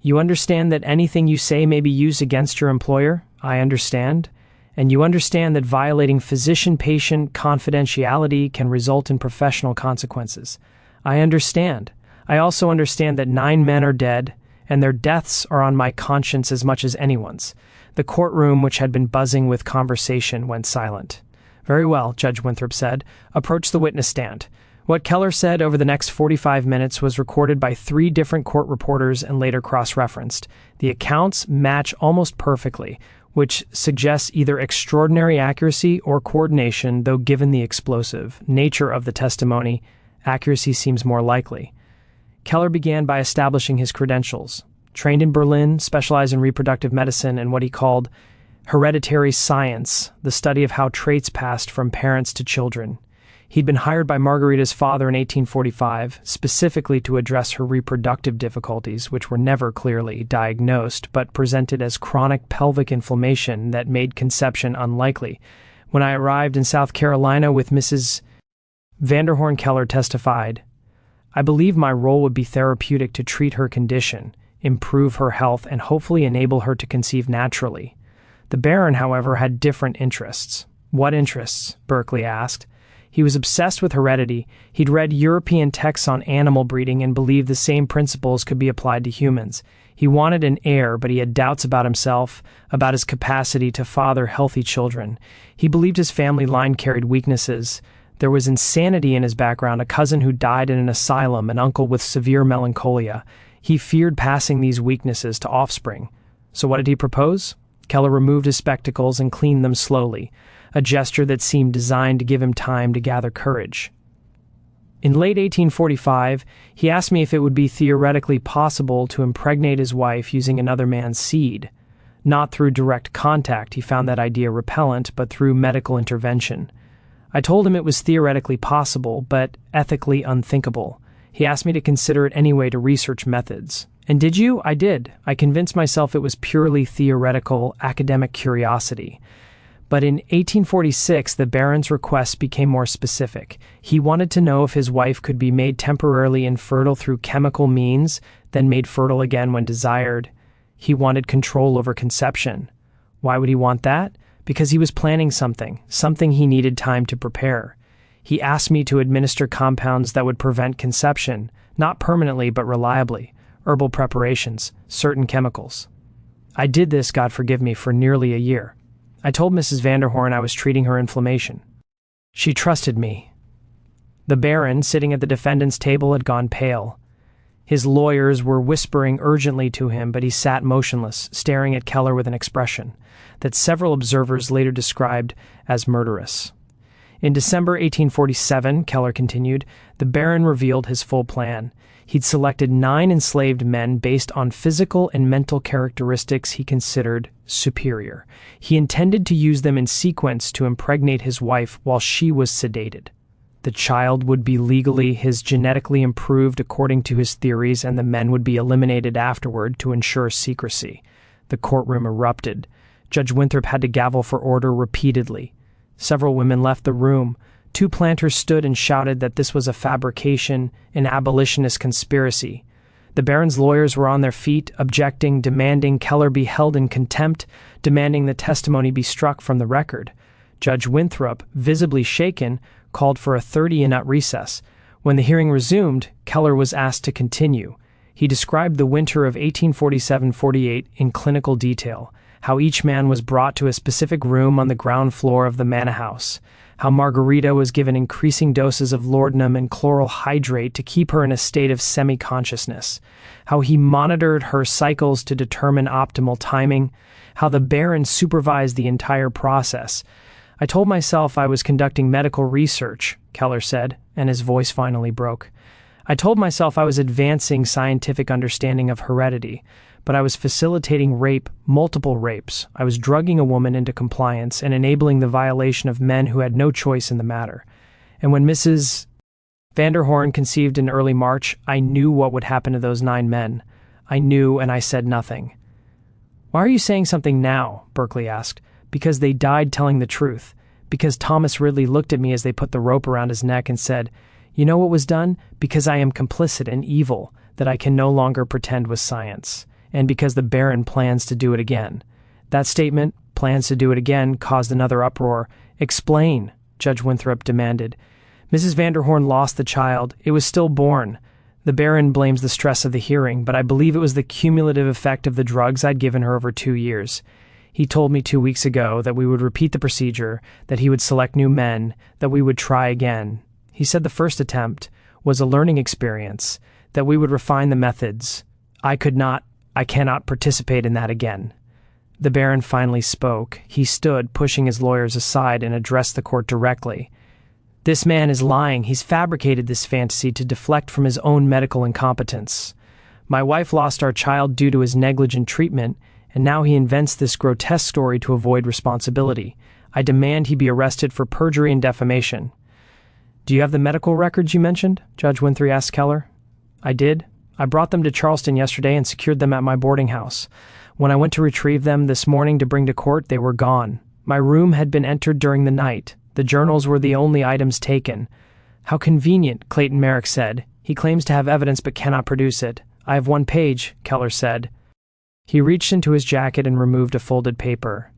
"You understand that anything you say may be used against your employer?" "I understand." "And you understand that violating physician-patient confidentiality can result in professional consequences?" "I understand. I also understand that 9 men are dead, and their deaths are on my conscience as much as anyone's." The courtroom, which had been buzzing with conversation, went silent. "Very well," Judge Winthrop said. "Approach the witness stand." What Keller said over the next 45 minutes was recorded by 3 different court reporters and later cross-referenced. The accounts match almost perfectly, which suggests either extraordinary accuracy or coordination, though given the explosive nature of the testimony, accuracy seems more likely. Keller began by establishing his credentials. Trained in Berlin, specialized in reproductive medicine and what he called hereditary science, the study of how traits passed from parents to children. He'd been hired by Margarita's father in 1845, specifically to address her reproductive difficulties, which were never clearly diagnosed, but presented as chronic pelvic inflammation that made conception unlikely. When I arrived in South Carolina with Mrs. Vanderhorn, Keller testified, "I believe my role would be therapeutic to treat her condition, improve her health, and hopefully enable her to conceive naturally." The Baron, however, had different interests. "What interests?" Berkeley asked. He was obsessed with heredity. He'd read European texts on animal breeding and believed the same principles could be applied to humans. He wanted an heir, but he had doubts about himself, about his capacity to father healthy children. He believed his family line carried weaknesses. There was insanity in his background, a cousin who died in an asylum, an uncle with severe melancholia. He feared passing these weaknesses to offspring. So what did he propose? Keller removed his spectacles and cleaned them slowly, a gesture that seemed designed to give him time to gather courage. In late 1845, he asked me if it would be theoretically possible to impregnate his wife using another man's seed. Not through direct contact, he found that idea repellent, but through medical intervention. I told him it was theoretically possible, but ethically unthinkable. He asked me to consider it anyway to research methods. "And did you?" "I did. I convinced myself it was purely theoretical, academic curiosity." But in 1846, the Baron's request became more specific. He wanted to know if his wife could be made temporarily infertile through chemical means, then made fertile again when desired. He wanted control over conception. Why would he want that? Because he was planning something he needed time to prepare. He asked me to administer compounds that would prevent conception, not permanently but reliably, herbal preparations, certain chemicals. I did this, God forgive me, for nearly a year. I told Mrs. Vanderhorn I was treating her inflammation. She trusted me. The Baron, sitting at the defendant's table, had gone pale. His lawyers were whispering urgently to him, but he sat motionless, staring at Keller with an expression that several observers later described as murderous. In December 1847, Keller continued, the Baron revealed his full plan. He'd selected 9 enslaved men based on physical and mental characteristics he considered superior. He intended to use them in sequence to impregnate his wife while she was sedated. The child would be legally his, genetically improved according to his theories, and the men would be eliminated afterward to ensure secrecy. The courtroom erupted. Judge Winthrop had to gavel for order repeatedly. Several women left the room. 2 planters stood and shouted that this was a fabrication, an abolitionist conspiracy. The Baron's lawyers were on their feet, objecting, demanding Keller be held in contempt, demanding the testimony be struck from the record. Judge Winthrop, visibly shaken, called for a 30-minute recess. When the hearing resumed, Keller was asked to continue. He described the winter of 1847-48 in clinical detail, how each man was brought to a specific room on the ground floor of the manor house, how Margarita was given increasing doses of laudanum and chloral hydrate to keep her in a state of semi-consciousness, how he monitored her cycles to determine optimal timing, how the Baron supervised the entire process. I told myself I was conducting medical research, Keller said, and his voice finally broke. I told myself I was advancing scientific understanding of heredity, but I was facilitating rape, multiple rapes. I was drugging a woman into compliance and enabling the violation of men who had no choice in the matter. And when Mrs. Vanderhorn conceived in early March, I knew what would happen to those 9 men. I knew, and I said nothing. "Why are you saying something now?" Berkeley asked. "Because they died telling the truth. Because Thomas Ridley looked at me as they put the rope around his neck and said, 'You know what was done? Because I am complicit in evil that I can no longer pretend was science. And because the Baron plans to do it again.'" That statement, "plans to do it again," caused another uproar. "Explain," Judge Winthrop demanded. "Mrs. Vanderhorn lost the child. It was stillborn. The Baron blames the stress of the hearing, but I believe it was the cumulative effect of the drugs I'd given her over 2 years. He told me 2 weeks ago that we would repeat the procedure, that he would select new men, that we would try again. He said the first attempt was a learning experience, that we would refine the methods. I cannot participate in that again." The Baron finally spoke. He stood, pushing his lawyers aside, and addressed the court directly. "This man is lying. He's fabricated this fantasy to deflect from his own medical incompetence. My wife lost our child due to his negligent treatment, and now he invents this grotesque story to avoid responsibility. I demand he be arrested for perjury and defamation." "Do you have the medical records you mentioned?" Judge Winthrop asked Keller. "I did. I brought them to Charleston yesterday and secured them at my boarding house. When I went to retrieve them this morning to bring to court, they were gone. My room had been entered during the night. The journals were the only items taken." "How convenient," Clayton Merrick said. "He claims to have evidence but cannot produce it." "I have 1 page, Keller said. He reached into his jacket and removed a folded paper.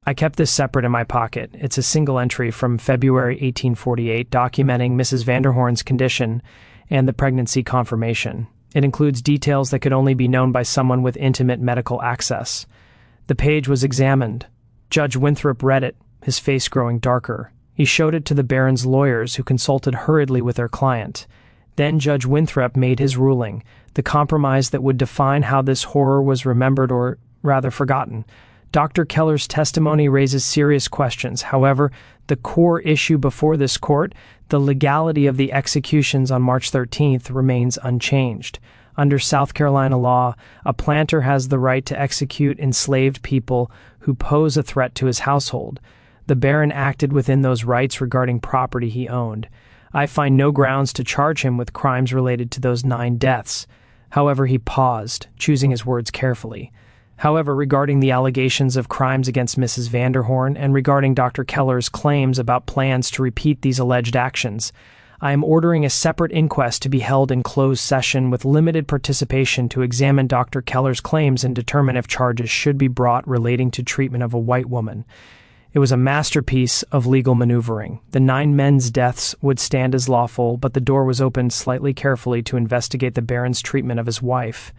"I kept this separate in my pocket. It's a single entry from February 1848 documenting Mrs. Vanderhorn's condition and the pregnancy confirmation. It includes details that could only be known by someone with intimate medical access." The page was examined. Judge Winthrop read it, his face growing darker. He showed it to the Baron's lawyers, who consulted hurriedly with their client. Then Judge Winthrop made his ruling, the compromise that would define how this horror was remembered or, rather, forgotten. Dr. Keller's testimony raises serious questions. However, the core issue before this court, the legality of the executions on March 13th, remains unchanged. Under South Carolina law, a planter has the right to execute enslaved people who pose a threat to his household. The Baron acted within those rights regarding property he owned. I find no grounds to charge him with crimes related to those 9 deaths. However, he paused, choosing his words carefully. However, regarding the allegations of crimes against Mrs. Vanderhorn and regarding Dr. Keller's claims about plans to repeat these alleged actions, I am ordering a separate inquest to be held in closed session with limited participation to examine Dr. Keller's claims and determine if charges should be brought relating to treatment of a white woman. It was a masterpiece of legal maneuvering. The 9 men's deaths would stand as lawful, but the door was opened slightly carefully to investigate the Baron's treatment of his wife.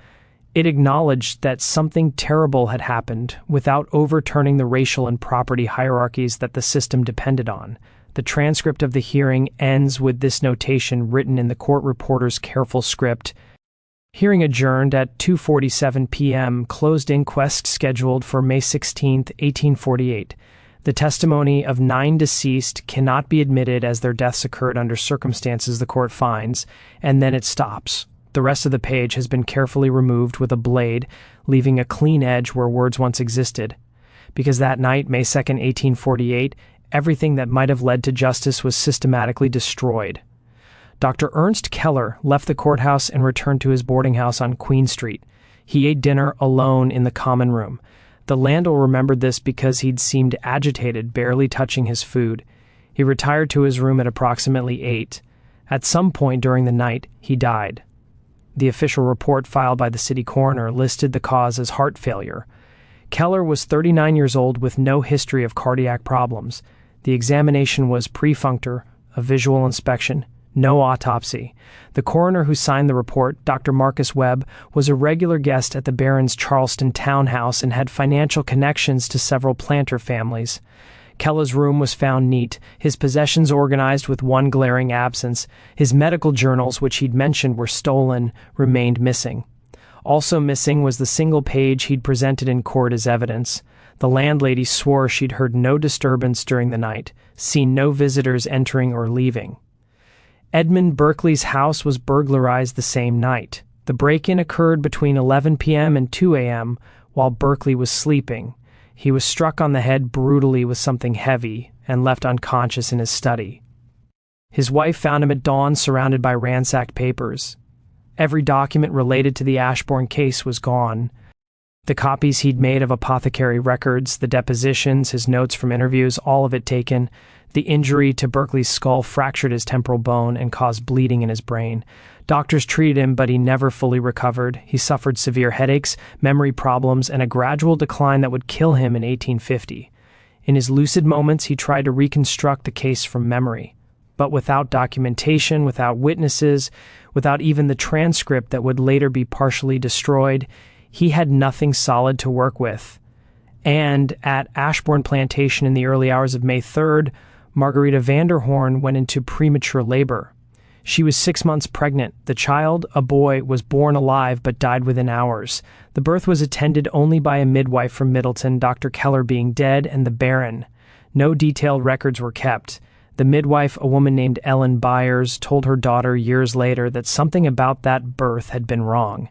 It acknowledged that something terrible had happened without overturning the racial and property hierarchies that the system depended on. The transcript of the hearing ends with this notation written in the court reporter's careful script. "Hearing adjourned at 2:47 p.m., closed inquest scheduled for May 16, 1848. The testimony of 9 deceased cannot be admitted as their deaths occurred under circumstances the court finds," and then it stops. The rest of the page has been carefully removed with a blade, leaving a clean edge where words once existed. Because that night, May 2, 1848, everything that might have led to justice was systematically destroyed. Dr. Ernst Keller left the courthouse and returned to his boarding house on Queen Street. He ate dinner alone in the common room. The landlord remembered this because he'd seemed agitated, barely touching his food. He retired to his room at approximately 8. At some point during the night, he died. The official report filed by the city coroner listed the cause as heart failure. Keller was 39 years old with no history of cardiac problems. The examination was perfunctor, a visual inspection, no autopsy. The coroner who signed the report, Dr. Marcus Webb, was a regular guest at the Baron's Charleston townhouse and had financial connections to several planter families. Keller's room was found neat, his possessions organized with one glaring absence. His medical journals, which he'd mentioned were stolen, remained missing. Also missing was the single page he'd presented in court as evidence. The landlady swore she'd heard no disturbance during the night, seen no visitors entering or leaving. Edmund Berkeley's house was burglarized the same night. The break-in occurred between 11 p.m. and 2 a.m. while Berkeley was sleeping. He was struck on the head brutally with something heavy and left unconscious in his study. His wife found him at dawn surrounded by ransacked papers. Every document related to the Ashbourne case was gone. The copies he'd made of apothecary records, the depositions, his notes from interviews, all of it taken. The injury to Berkeley's skull fractured his temporal bone and caused bleeding in his brain. Doctors treated him, but he never fully recovered. He suffered severe headaches, memory problems, and a gradual decline that would kill him in 1850. In his lucid moments, he tried to reconstruct the case from memory. But without documentation, without witnesses, without even the transcript that would later be partially destroyed, he had nothing solid to work with. And at Ashbourne Plantation in the early hours of May 3rd, Margarita Vanderhorn went into premature labor. She was 6 months pregnant. The child, a boy, was born alive but died within hours. The birth was attended only by a midwife from Middleton, Dr. Keller being dead, and the Baron. No detailed records were kept. The midwife, a woman named Ellen Byers, told her daughter years later that something about that birth had been wrong,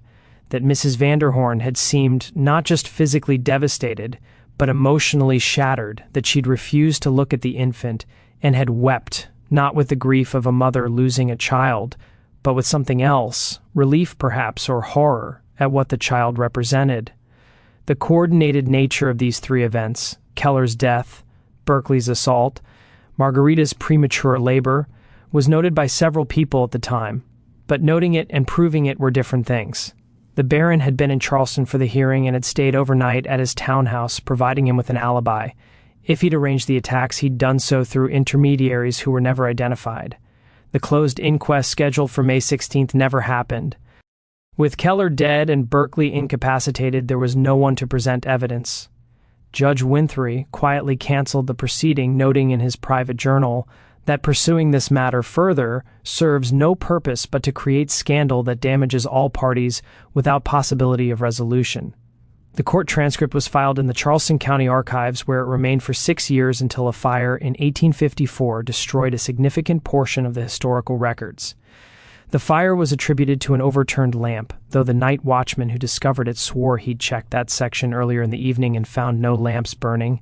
that Mrs. Vanderhorn had seemed not just physically devastated, but emotionally shattered, that she'd refused to look at the infant and had wept, not with the grief of a mother losing a child, but with something else, relief perhaps, or horror at what the child represented. The coordinated nature of these three events, Keller's death, Berkeley's assault, Margarita's premature labor, was noted by several people at the time, but noting it and proving it were different things. The Baron had been in Charleston for the hearing and had stayed overnight at his townhouse, providing him with an alibi. If he'd arranged the attacks, he'd done so through intermediaries who were never identified. The closed inquest scheduled for May 16th never happened. With Keller dead and Berkeley incapacitated, there was no one to present evidence. Judge Winthry quietly canceled the proceeding, noting in his private journal that pursuing this matter further serves no purpose but to create scandal that damages all parties without possibility of resolution. The court transcript was filed in the Charleston County Archives, where it remained for 6 years until a fire in 1854 destroyed a significant portion of the historical records. The fire was attributed to an overturned lamp, though the night watchman who discovered it swore he'd checked that section earlier in the evening and found no lamps burning.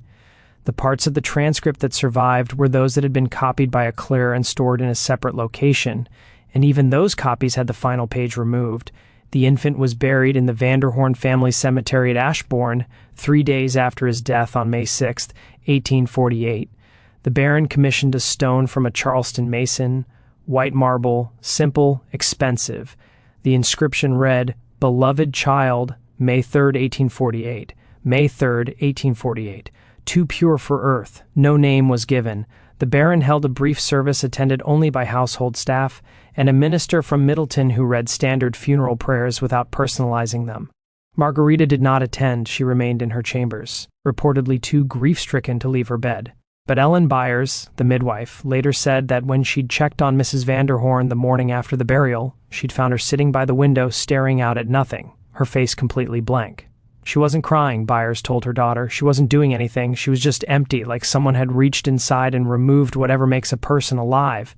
The parts of the transcript that survived were those that had been copied by a clerk and stored in a separate location, and even those copies had the final page removed. The infant was buried in the Vanderhorn family cemetery at Ashbourne 3 days after his death on May 6, 1848. The Baron commissioned a stone from a Charleston mason, white marble, simple, expensive. The inscription read, "Beloved child, May 3, 1848. May 3, 1848. Too pure for earth." No name was given. The Baron held a brief service attended only by household staff and a minister from Middleton who read standard funeral prayers without personalizing them. Margarita did not attend. She remained in her chambers, reportedly too grief-stricken to leave her bed. But Ellen Byers, the midwife, later said that when she'd checked on Mrs. Vanderhorn the morning after the burial, she'd found her sitting by the window staring out at nothing, her face completely blank. She wasn't crying, Byers told her daughter. She wasn't doing anything. She was just empty, like someone had reached inside and removed whatever makes a person alive.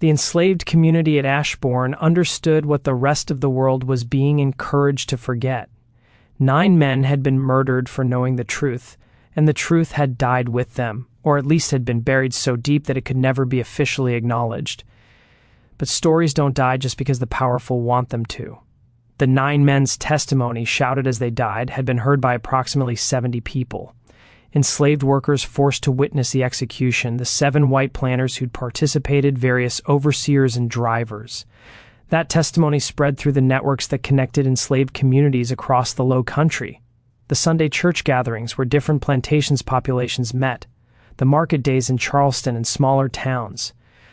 The enslaved community at Ashbourne understood what the rest of the world was being encouraged to forget. 9 men had been murdered for knowing the truth, and the truth had died with them, or at least had been buried so deep that it could never be officially acknowledged. But stories don't die just because the powerful want them to. The 9 men's testimony, shouted as they died, had been heard by approximately 70 people. Enslaved workers forced to witness the execution, the 7 white planters who'd participated, various overseers and drivers. That testimony spread through the networks that connected enslaved communities across the Low Country. The Sunday church gatherings where different plantations populations met, the market days in Charleston and smaller towns,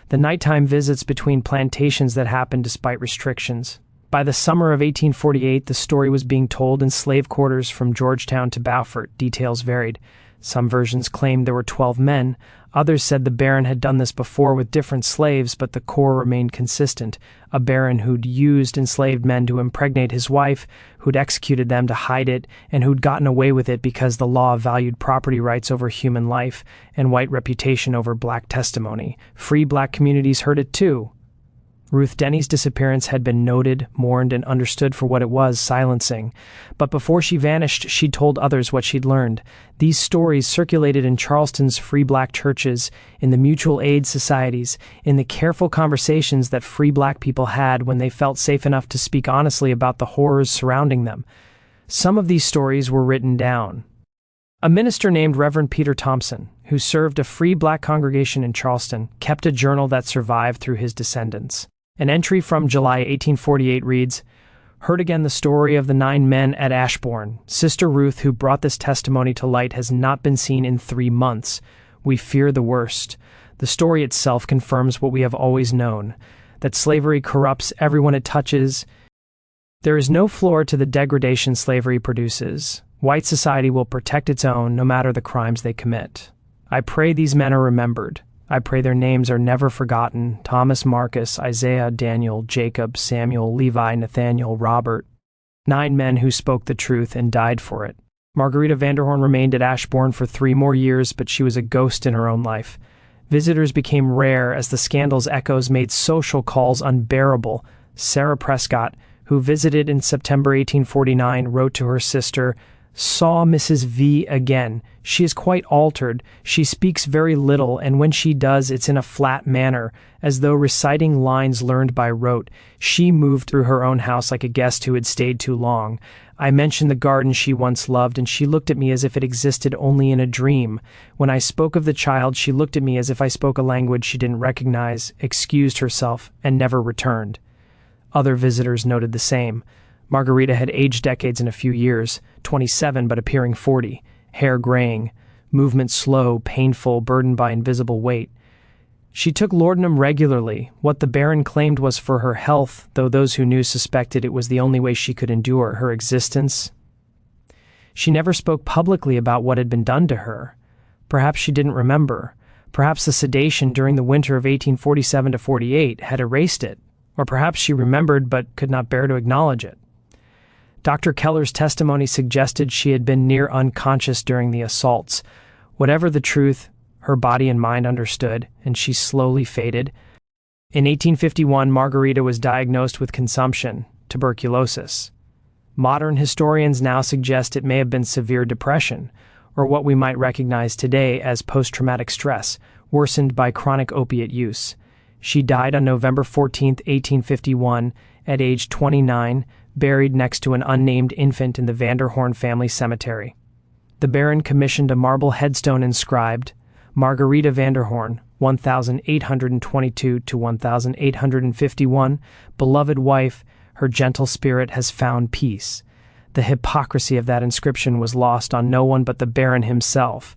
the nighttime visits between plantations that happened despite restrictions. By the summer of 1848, the story was being told in slave quarters from Georgetown to Beaufort. Details varied. Some versions claimed there were 12 men. Others said the Baron had done this before with different slaves, but the core remained consistent. A Baron who'd used enslaved men to impregnate his wife, who'd executed them to hide it, and who'd gotten away with it because the law valued property rights over human life and white reputation over black testimony. Free black communities heard it too. Ruth Denny's disappearance had been noted, mourned, and understood for what it was, silencing. But before she vanished, she'd told others what she'd learned. These stories circulated in Charleston's free black churches, in the mutual aid societies, in the careful conversations that free black people had when they felt safe enough to speak honestly about the horrors surrounding them. Some of these stories were written down. A minister named Reverend Peter Thompson, who served a free black congregation in Charleston, kept a journal that survived through his descendants. An entry from July 1848 reads, "Heard again the story of the 9 men at Ashbourne. Sister Ruth, who brought this testimony to light, has not been seen in 3 months. We fear the worst. The story itself confirms what we have always known, that slavery corrupts everyone it touches. There is no floor to the degradation slavery produces. White society will protect its own, no matter the crimes they commit. I pray these men are remembered. I pray their names are never forgotten. Thomas, Marcus, Isaiah, Daniel, Jacob, Samuel, Levi, Nathaniel, Robert. 9 men who spoke the truth and died for it. Margarita Vanderhorn remained at Ashbourne for 3 more years, but she was a ghost in her own life. Visitors became rare as the scandal's echoes made social calls unbearable. Sarah Prescott, who visited in September 1849, wrote to her sister, "Saw Mrs. V again. She is quite altered. She speaks very little, and when she does, it's in a flat manner, as though reciting lines learned by rote. She moved through her own house like a guest who had stayed too long. I mentioned the garden she once loved, and she looked at me as if it existed only in a dream. When I spoke of the child, she looked at me as if I spoke a language she didn't recognize, excused herself, and never returned." Other visitors noted the same. Margarita had aged decades in a few years, 27 but appearing 40, hair graying, movement slow, painful, burdened by invisible weight. She took laudanum regularly. What the Baron claimed was for her health, though those who knew suspected it was the only way she could endure her existence. She never spoke publicly about what had been done to her. Perhaps she didn't remember. Perhaps the sedation during the winter of 1847-48 had erased it. Or perhaps she remembered but could not bear to acknowledge it. Dr. Keller's testimony suggested she had been near unconscious during the assaults. Whatever the truth, her body and mind understood, and she slowly faded. In 1851, Margarita was diagnosed with consumption, tuberculosis. Modern historians now suggest it may have been severe depression, or what we might recognize today as post-traumatic stress, worsened by chronic opiate use. She died on November 14, 1851, at age 29, buried next to an unnamed infant in the Vanderhorn family cemetery. The Baron commissioned a marble headstone inscribed, Margarita Vanderhorn, 1822 to 1851, beloved wife, her gentle spirit has found peace. The hypocrisy of that inscription was lost on no one but the Baron himself.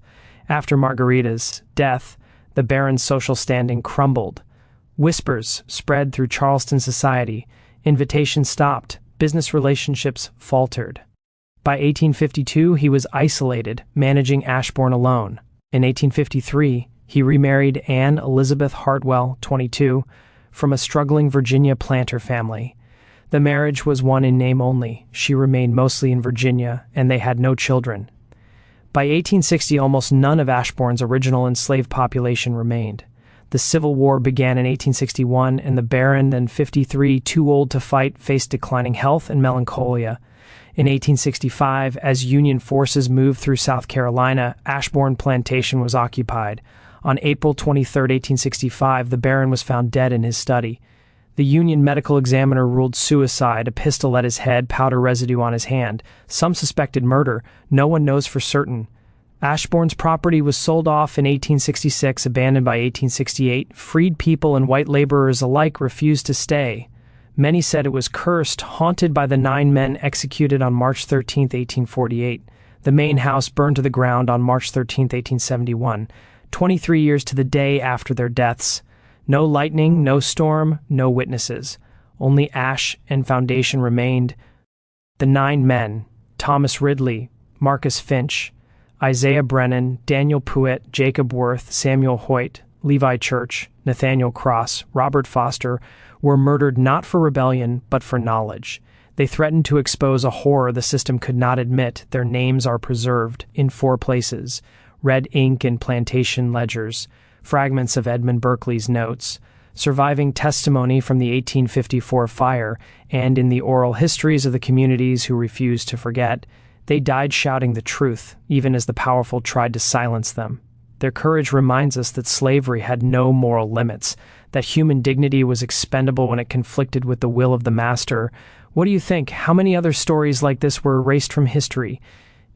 After Margarita's death, the Baron's social standing crumbled. Whispers spread through Charleston society. Invitations stopped. Business relationships faltered. By 1852, he was isolated, managing Ashbourne alone. In 1853, he remarried Anne Elizabeth Hartwell, 22, from a struggling Virginia planter family. The marriage was one in name only. She remained mostly in Virginia, and they had no children. By 1860, almost none of Ashbourne's original enslaved population remained. The Civil War began in 1861, and the Baron, then 53, too old to fight, faced declining health and melancholia. In 1865, as Union forces moved through South Carolina, Ashbourne Plantation was occupied. On April 23, 1865, the Baron was found dead in his study. The Union medical examiner ruled suicide, a pistol at his head, powder residue on his hand. Some suspected murder. No one knows for certain. Ashbourne's property was sold off in 1866, abandoned by 1868. Freed people and white laborers alike refused to stay. Many said it was cursed, haunted by the 9 men executed on March 13, 1848. The main house burned to the ground on March 13, 1871, 23 years to the day after their deaths. No lightning, no storm, no witnesses. Only ash and foundation remained. The 9 men, Thomas Ridley, Marcus Finch, Isaiah Brennan, Daniel Puett, Jacob Worth, Samuel Hoyt, Levi Church, Nathaniel Cross, Robert Foster, were murdered not for rebellion, but for knowledge. They threatened to expose a horror the system could not admit. Their names are preserved in 4 places: red ink in plantation ledgers, fragments of Edmund Berkeley's notes, surviving testimony from the 1854 fire, and in the oral histories of the communities who refused to forget. They died shouting the truth, even as the powerful tried to silence them. Their courage reminds us that slavery had no moral limits, that human dignity was expendable when it conflicted with the will of the master. What do you think? How many other stories like this were erased from history?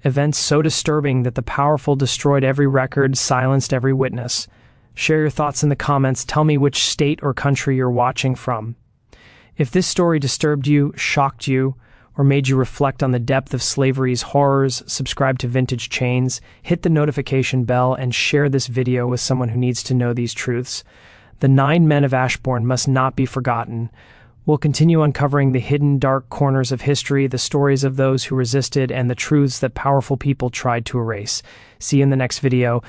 Events so disturbing that the powerful destroyed every record, silenced every witness. Share your thoughts in the comments. Tell me which state or country you're watching from. If this story disturbed you, shocked you, or made you reflect on the depth of slavery's horrors, subscribe to Vintage Chains, hit the notification bell, and share this video with someone who needs to know these truths. The 9 men of Ashbourne must not be forgotten. We'll continue uncovering the hidden dark corners of history, the stories of those who resisted, and the truths that powerful people tried to erase. See you in the next video.